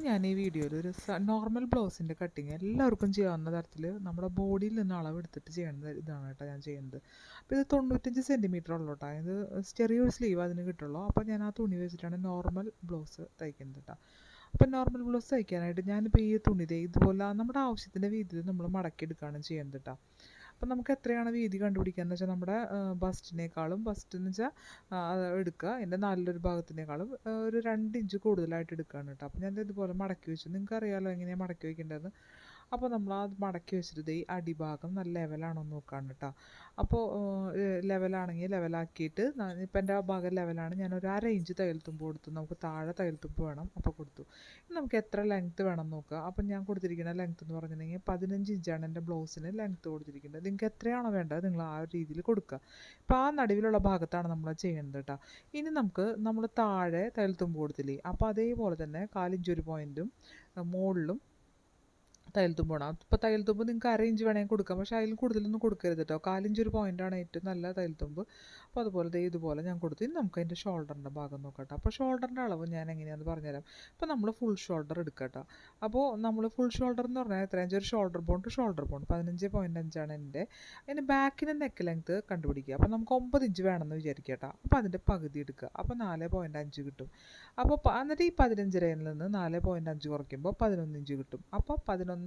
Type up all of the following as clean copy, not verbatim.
ഞാൻ ഈ വീഡിയോയിൽ ഒരു നോർമൽ ബ്ലൗസിൻ്റെ കട്ടിങ് എല്ലാവർക്കും ചെയ്യാവുന്ന തരത്തിൽ നമ്മുടെ ബോഡിയിൽ നിന്ന് അളവെടുത്തിട്ട് ചെയ്യേണ്ട ഇതാണ് കേട്ടോ ഞാൻ ചെയ്യുന്നത്. അപ്പോൾ ഇത് 95 സെൻറ്റിമീറ്റർ ഉള്ളൂ കേട്ടോ. ഇത് ചെറിയൊരു സ്ലീവ് അതിന് കിട്ടുള്ളൂ. അപ്പോൾ ഞാൻ ആ തുണി വെച്ചിട്ടാണ് നോർമൽ ബ്ലൗസ് തയ്ക്കുന്നത് കേട്ടോ. അപ്പോൾ നോർമൽ ബ്ലൗസ് തയ്ക്കാനായിട്ട് ഞാനിപ്പോൾ ഈ തുണി ഇതുപോലെ നമ്മുടെ ആവശ്യത്തിൻ്റെ വീതിയിൽ നമ്മൾ മടക്കിയെടുക്കുകയാണ് ചെയ്യുന്നത് കേട്ടോ. അപ്പം നമുക്ക് എത്രയാണ് വീതി കണ്ടുപിടിക്കാന്ന് വെച്ചാൽ നമ്മുടെ ബസ്റ്റിനേക്കാളും ബസ്റ്റ് എന്ന് വെച്ചാൽ എടുക്കുക എൻ്റെ നല്ലൊരു ഭാഗത്തിനേക്കാളും ഒരു 2 ഇഞ്ച് കൂടുതലായിട്ട് എടുക്കുകയാണ് കേട്ടോ. അപ്പോൾ ഞാൻ ഇതുപോലെ മടക്കി വെച്ചു. നിങ്ങൾക്ക് അറിയാമല്ലോ എങ്ങനെയാണ് മടക്കി വയ്ക്കേണ്ടത്. അപ്പോൾ നമ്മൾ അത് മടക്കി വെച്ചിട്ട് ഈ അടിഭാഗം നല്ല ലെവലാണോ എന്ന് നോക്കുകയാണ് കേട്ടോ. അപ്പോൾ ലെവലാണെങ്കിൽ ലെവലാക്കിയിട്ട് ഇപ്പം എൻ്റെ ആ ഭാഗം ലെവലാണ്, ഞാൻ ഒരു 1/2 ഇഞ്ച് തയ്യൽ തുമ്പ് കൊടുത്തു. നമുക്ക് താഴെ തയ്യൽ തുമ്പ് വേണം, അപ്പോൾ കൊടുത്തു. നമുക്ക് എത്ര ലെങ്ത്ത് വേണം നോക്കുക. അപ്പം ഞാൻ കൊടുത്തിരിക്കുന്ന ലെങ്ത്ത് എന്ന് പറഞ്ഞിട്ടുണ്ടെങ്കിൽ 15 ഇഞ്ചാണ് എൻ്റെ ബ്ലൗസിന് ലെങ്ത്ത് കൊടുത്തിരിക്കുന്നത്. നിങ്ങൾക്ക് എത്രയാണോ വേണ്ടത് നിങ്ങൾ ആ ഒരു രീതിയിൽ കൊടുക്കുക. ഇപ്പോൾ ആ നടുവിലുള്ള ഭാഗത്താണ് നമ്മൾ ചെയ്യേണ്ടത് കേട്ടോ. ഇനി നമ്മൾ താഴെ തയ്യൽ തുമ്പ് കൊടുത്തില്ലേ, അപ്പോൾ അതേപോലെ തന്നെ 1/4 ഇഞ്ച് ഒരു പോയിൻറ്റും മുകളിലും തയ്യൽ തുമ്പ് വേണം. ഇപ്പോൾ തയ്യൽ തുമ്പ് നിങ്ങൾക്ക് 1/2 ഇഞ്ച് വേണമെങ്കിൽ കൊടുക്കാം, പക്ഷേ അതിൽ കൂടുതലൊന്നും കൊടുക്കരുത് കേട്ടോ. 1/4 ഇഞ്ച് ഒരു പോയിൻ്റാണ് ഏറ്റവും നല്ല തയ്യൽ തുമ്പ്. അപ്പോൾ അതുപോലെ ഇതുപോലെ ഞാൻ കൊടുത്തു. ഇനി നമുക്ക് അതിൻ്റെ ഷോൾഡറിൻ്റെ ഭാഗം നോക്കട്ടെ. അപ്പോൾ ഷോൾഡറിൻ്റെ അളവ് ഞാൻ എങ്ങനെയാണെന്ന് പറഞ്ഞുതരാം. ഇപ്പോൾ നമ്മൾ ഫുൾ ഷോൾഡർ എടുക്കട്ടോ. അപ്പോൾ നമ്മൾ ഫുൾ ഷോൾഡർ എന്ന് പറഞ്ഞാൽ എത്രയാണെന്ന് വെച്ചാൽ ഒരു shoulder bone to shoulder bone 15.5 എൻ്റെ. അതിന് ബാക്കിന് നെക്ക് ലെങ്ത്ത് കണ്ടുപിടിക്കുക. അപ്പോൾ നമുക്ക് 9 ഇഞ്ച് വേണമെന്ന് വിചാരിക്കുക കേട്ടോ. അപ്പോൾ അതിൻ്റെ പകുതി എടുക്കുക. അപ്പോൾ 4.5 കിട്ടും. അപ്പോൾ എന്നിട്ട് ഈ 15.5-ൽ നിന്ന് 4.5 കുറയ്ക്കുമ്പോൾ 11 ഇഞ്ച് കിട്ടും. അപ്പോൾ 11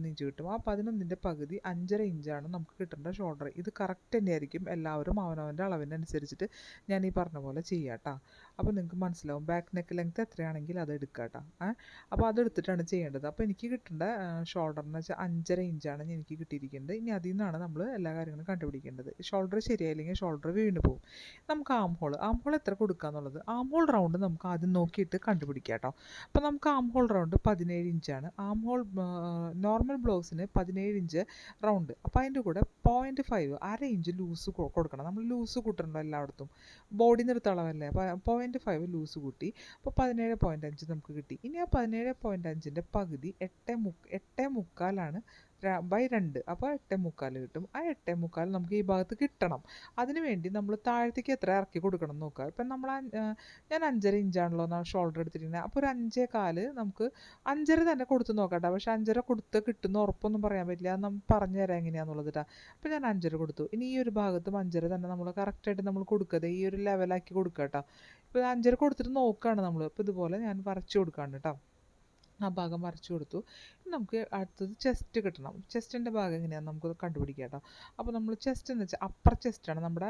ഇഞ്ച് കിട്ടും. ആ 11ൻ്റെ പകുതി 5.5 ഇഞ്ചാണ് നമുക്ക് കിട്ടേണ്ട ഷോൾഡർ. ഇത് കറക്റ്റ് തന്നെയായിരിക്കും. എല്ലാവരും അവനവൻ്റെ അളവിനനുസരിച്ചിട്ട് ഞാൻ ഈ പറഞ്ഞ പോലെ ചെയ്യാം കേട്ടോ. അപ്പോൾ നിങ്ങൾക്ക് മനസ്സിലാവും ബാക്ക് നെക്ക് ലെങ്ത്ത് എത്രയാണെങ്കിൽ അത് എടുക്കുക കേട്ടോ. അപ്പോൾ അതെടുത്തിട്ടാണ് ചെയ്യേണ്ടത്. അപ്പോൾ എനിക്ക് കിട്ടേണ്ട ഷോൾഡറിന് വെച്ചാൽ 5.5 ഇഞ്ചാണ് എനിക്ക് കിട്ടിയിരിക്കുന്നത്. ഇനി അതിൽ നിന്നാണ് നമ്മൾ എല്ലാ കാര്യങ്ങളും കണ്ടുപിടിക്കേണ്ടത്. ഷോൾഡർ ശരിയായില്ലെങ്കിൽ ഷോൾഡർ വീണ് പോകും. നമുക്ക് ആം ഹോൾ എത്ര കൊടുക്കുക എന്നുള്ളത് ആം ഹോൾ റൗണ്ട് നമുക്ക് ആദ്യം നോക്കിയിട്ട് കണ്ടുപിടിക്കാം കേട്ടോ. അപ്പോൾ നമുക്ക് ആം ഹോൾ റൗണ്ട് 17 ഇഞ്ചാണ്. ആം ഹോൾ നോർമൽ ബ്ലൗസിന് 17 ഇഞ്ച് റൗണ്ട്. അപ്പോൾ അതിൻ്റെ കൂടെ 0.5 1/2 ഇഞ്ച് ലൂസ് കൊടുക്കണം. നമ്മൾ ലൂസ് കൂട്ടണല്ലോ എല്ലായിടത്തും, ബോഡി നിർത്തളവല്ലേ. അപ്പോൾ 0.5 ലൂസ് കൂട്ടി. അപ്പോൾ 17.5 നമുക്ക് കിട്ടി. ഇനി ആ 17.5ൻ്റെ പകുതി 8.75 ബൈ 2, അപ്പോൾ 8.75 കിട്ടും. ആ 8.75 നമുക്ക് ഈ ഭാഗത്ത് കിട്ടണം. അതിന് വേണ്ടി നമ്മൾ താഴത്തേക്ക് എത്ര ഇറക്കി കൊടുക്കണം എന്ന് നോക്കുക. ഇപ്പം ഞാൻ 5.5 ഇഞ്ചാണല്ലോ ഷോൾഡർ എടുത്തിരിക്കുന്നത്. അപ്പോൾ ഒരു 5.25 നമുക്ക് 5.5 തന്നെ കൊടുത്ത് നോക്കട്ടെ. പക്ഷേ 5.5 കൊടുത്ത് കിട്ടുന്ന ഉറപ്പൊന്നും പറയാൻ പറ്റില്ല. അത് നമ്മൾ പറഞ്ഞു തരാം എങ്ങനെയാണെന്നുള്ളത് കേട്ടോ. അപ്പോൾ ഞാൻ 5.5 കൊടുത്തു. ഇനി ഈ ഒരു ഭാഗത്തും 5.5 തന്നെ നമ്മൾ കറക്റ്റായിട്ട് നമ്മൾ കൊടുക്കുക. ഈ ഒരു ലെവലാക്കി കൊടുക്കുക കേട്ടോ. ഇപ്പോൾ 5.5 കൊടുത്തിട്ട് നോക്കുകയാണ് നമ്മൾ. ഇപ്പോൾ ഇതുപോലെ ഞാൻ വരച്ച് കൊടുക്കുകയാണ് കേട്ടോ. ആ ഭാഗം വരച്ചു കൊടുത്തു. നമുക്ക് അടുത്തത് ചെസ്റ്റ് കിട്ടണം. ചെസ്റ്റിൻ്റെ ഭാഗം എങ്ങനെയാണെന്ന് നമുക്ക് കണ്ടുപിടിക്കാം കേട്ടോ. അപ്പോൾ നമ്മൾ ചെസ്റ്റ് എന്ന് വെച്ചാൽ അപ്പർ ചെസ്റ്റാണ്. നമ്മുടെ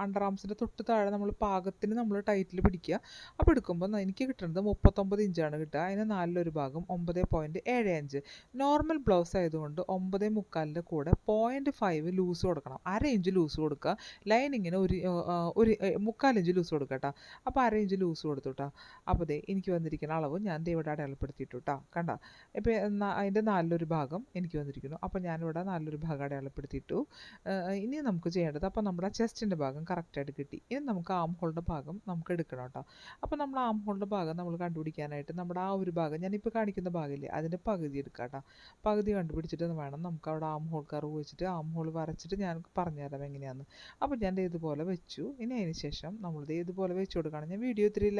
അണ്ടർ ആംസിൻ്റെ തൊട്ട് താഴെ നമ്മൾ പാകത്തിന് നമ്മൾ ടൈറ്റിൽ പിടിക്കുക. അപ്പോൾ എടുക്കുമ്പോൾ എനിക്ക് കിട്ടുന്നത് 39 ഇഞ്ചാണ് കിട്ടുക. അതിന് 4 ഭാഗം 9.75. നോർമൽ ബ്ലൗസ് ആയതുകൊണ്ട് 9.25ൻ്റെ കൂടെ 0.5 ലൂസ് കൊടുക്കണം. 1/2 ഇഞ്ച് ലൂസ് കൊടുക്കുക. ലൈനിങ്ങിന് ഒരു 3/4 ഇഞ്ച് ലൂസ് കൊടുക്കുക കേട്ടോ. അപ്പോൾ 1/2 ഇഞ്ച് ലൂസ് കൊടുത്തു കേട്ടോ. അപ്പോൾ എനിക്ക് വന്നിരിക്കുന്ന അളവ് ഞാൻ ഇവിടെ അടയാളപ്പെടുത്തിയിട്ടു കേട്ടോ. കണ്ട ഇപ്പോൾ അതിൻ്റെ 4 ഭാഗം എനിക്ക് വന്നിരിക്കുന്നു. അപ്പോൾ ഞാനിവിടെ 4 ഭാഗം അടയാളപ്പെടുത്തിയിട്ടു. ഇനി നമുക്ക് ചെയ്യേണ്ടത്, അപ്പോൾ നമ്മുടെ ചെസ്റ്റിൻ്റെ ഭാഗം കറക്റ്റായിട്ട് കിട്ടി. ഇനി നമുക്ക് ആം ഹോളിൻ്റെ ഭാഗം നമുക്ക് എടുക്കണം കേട്ടോ. അപ്പോൾ നമ്മൾ ആം ഹോളിൻ്റെ ഭാഗം നമ്മൾ കണ്ടുപിടിക്കാനായിട്ട് നമ്മുടെ ആ ഒരു ഭാഗം ഞാനിപ്പോൾ കാണിക്കുന്ന ഭാഗമില്ലേ അതിൻ്റെ പകുതി എടുക്കുക കേട്ടോ. പകുതി കണ്ടുപിടിച്ചിട്ട് വേണം നമുക്ക് അവിടെ ആം ഹോൾ കർവ് വെച്ചിട്ട് ആം ഹോൾ വരച്ചിട്ട് ഞാൻ പറഞ്ഞുതരാം എങ്ങനെയാണെന്ന്. അപ്പോൾ ഞാൻ ഇതുപോലെ വെച്ചു. ഇനി അതിന് ശേഷം നമ്മളിത് ഇതുപോലെ വെച്ച് കൊടുക്കുകയാണ്. ഞാൻ വീഡിയോ ഇത്തിരി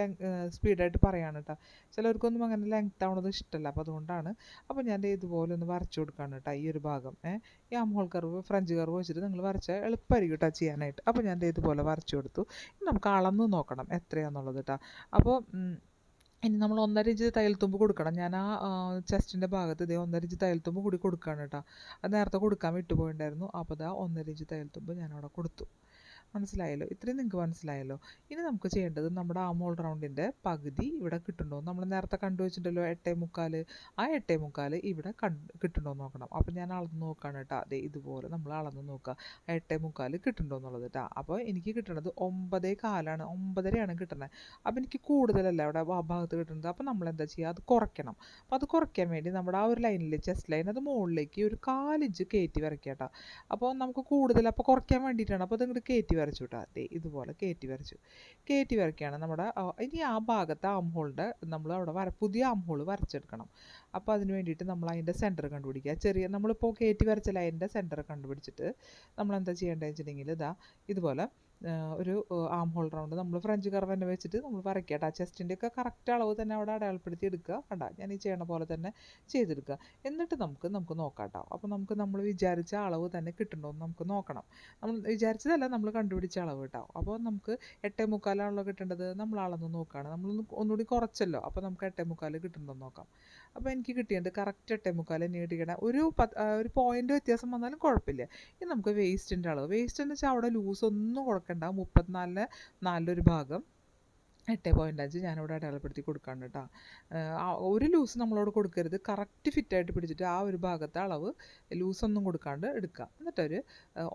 സ്പീഡായിട്ട് പറയാണ് കേട്ടോ. ചിലർക്കൊന്നും അങ്ങനെ ലെങ്ത് ആവണത് ഇഷ്ടമല്ല. അപ്പോൾ അതുകൊണ്ടാണ്. അപ്പോൾ ഞാൻ ഇതുപോലെ ഒന്ന് വരച്ചു കൊടുക്കുകയാണ് കേട്ടോ. ഈ ഒരു ഭാഗം ഈ arm hole curve French curve വെച്ചിട്ട് നിങ്ങൾ വരച്ചാൽ എളുപ്പമായിരിക്കും കേട്ടോ ചെയ്യാനായിട്ട്. അപ്പോൾ ഞാൻ ഇതുപോലെ വരച്ചു കൊടുത്തു. ഇനി നമുക്ക് അളന്ന് നോക്കണം എത്രയാണെന്നുള്ളത് കേട്ടോ. അപ്പോൾ ഇനി നമ്മൾ 1.5 ഇഞ്ച് തയ്യൽ തുമ്പ് കൊടുക്കണം. ഞാൻ ആ ചെസ്റ്റിൻ്റെ ഭാഗത്ത് 1.5 ഇഞ്ച് തയ്യൽ തുമ്പ് കൂടി കൊടുക്കുകയാണ് കേട്ടോ. അത് നേരത്തെ കൊടുക്കാൻ വിട്ടുപോയിട്ടുണ്ടായിരുന്നു. അപ്പോൾ 1.5 ഇഞ്ച് തയ്യൽ തുമ്പ് ഞാനവിടെ കൊടുത്തു. മനസ്സിലായല്ലോ? ഇത്രയും നിങ്ങൾക്ക് മനസ്സിലായല്ലോ. ഇനി നമുക്ക് ചെയ്യേണ്ടത് നമ്മുടെ ആം ഹോൾ റൗണ്ടിൻ്റെ പകുതി ഇവിടെ കിട്ടുന്നുണ്ടോ. നമ്മൾ നേരത്തെ കണ്ടുവച്ചിട്ടുണ്ടല്ലോ 8.75. ആ 8.75 ഇവിടെ കിട്ടുന്നുണ്ടോ എന്ന് നോക്കണം. അപ്പോൾ ഞാൻ അളന്ന് നോക്കുകയാണ് കേട്ടോ. അതെ ഇതുപോലെ നമ്മൾ അളന്ന് നോക്കുക 8.75 കിട്ടുന്നുണ്ടോ എന്നുള്ളത് കേട്ടോ. അപ്പോൾ എനിക്ക് കിട്ടുന്നത് 9.25 9.5 കിട്ടുന്നത്. അപ്പോൾ എനിക്ക് കൂടുതലല്ല അവിടെ ആ ഭാഗത്ത് കിട്ടുന്നത്. അപ്പോൾ നമ്മൾ എന്താ ചെയ്യുക, അത് കുറയ്ക്കണം. അപ്പോൾ അത് കുറയ്ക്കാൻ വേണ്ടി നമ്മുടെ ആ ഒരു ലൈനിൽ ചെസ്റ്റ് ലൈൻ അത് മുകളിലേക്ക് ഒരു 1/4 ഇഞ്ച് കയറ്റി വരയ്ക്കുക കേട്ടോ. അപ്പോൾ നമുക്ക് കൂടുതൽ അപ്പോൾ കുറയ്ക്കാൻ വേണ്ടിയിട്ടാണ്. അപ്പോൾ അത് ഇങ്ങോട്ട് കയറ്റി വരച്ചു കേട്ടോ. അതെ ഇതുപോലെ കയറ്റി വരയ്ക്കുകയാണ് നമ്മുടെ. ഇനി ആ ഭാഗത്ത് ആം ഹോളിൻ്റെ നമ്മൾ അവിടെ പുതിയ ആം ഹോൾ വരച്ചെടുക്കണം. അപ്പോൾ അതിന് വേണ്ടിയിട്ട് നമ്മൾ അതിൻ്റെ സെൻറ്റർ കണ്ടുപിടിക്കുക. നമ്മളിപ്പോൾ കയറ്റി വരച്ച ലൈനിൻ്റെ സെൻറ്റർ കണ്ടുപിടിച്ചിട്ട് നമ്മൾ എന്താ ചെയ്യേണ്ടതെന്ന് വെച്ചിട്ടുണ്ടെങ്കിൽ ഇതുപോലെ ഒരു ആം ഹോൾ റൗണ്ട് നമ്മൾ ഫ്രഞ്ച് കർവ് തന്നെ വെച്ചിട്ട് നമ്മൾ വരയ്ക്കുക കേട്ടോ. ചെസ്റ്റിൻ്റെയൊക്കെ കറക്റ്റ് അളവ് തന്നെ അവിടെ അടയാളപ്പെടുത്തി എടുക്കുക. കണ്ട ഞാൻ ഈ ചെയ്യണ പോലെ തന്നെ ചെയ്തെടുക്കുക. എന്നിട്ട് നമുക്ക് നോക്കാം കേട്ടോ. അപ്പോൾ നമ്മൾ വിചാരിച്ച അളവ് തന്നെ കിട്ടുന്നുണ്ടോ എന്ന് നമുക്ക് നോക്കണം. നമ്മൾ വിചാരിച്ചതല്ല, നമ്മൾ കണ്ടുപിടിച്ച അളവ് കേട്ടോ. അപ്പോൾ നമുക്ക് 8.25 കിട്ടേണ്ടത് നമ്മൾ അളന്ന് നോക്കുകയാണ്. ഒന്നുകൂടി കുറച്ചല്ലോ, അപ്പോൾ നമുക്ക് 8.25 കിട്ടുന്നുണ്ടോ നോക്കാം. അപ്പോൾ എനിക്ക് കിട്ടിയത് കറക്റ്റ് 8.25 തന്നെ കിട്ടിക്കണം. ഒരു പോയിൻ്റ് വ്യത്യാസം വന്നാലും കുഴപ്പമില്ല. ഇനി നമുക്ക് വേസ്റ്റിൻ്റെ അളവ്. വേസ്റ്റ് എന്ന് വെച്ചാൽ അവിടെ ലൂസ് ഒന്നും കൊടുക്കണ്ട. 34 4 ഭാഗം 8.5 ഞാനിവിടെ അടയാളപ്പെടുത്തി കൊടുക്കാണ് കേട്ടോ. ഒരു ലൂസ് നമ്മളോട് കൊടുക്കരുത്. കറക്റ്റ് ഫിറ്റായിട്ട് പിടിച്ചിട്ട് ആ ഒരു ഭാഗത്തെ അളവ് ലൂസൊന്നും കൊടുക്കാണ്ട് എടുക്കുക. എന്നിട്ടൊരു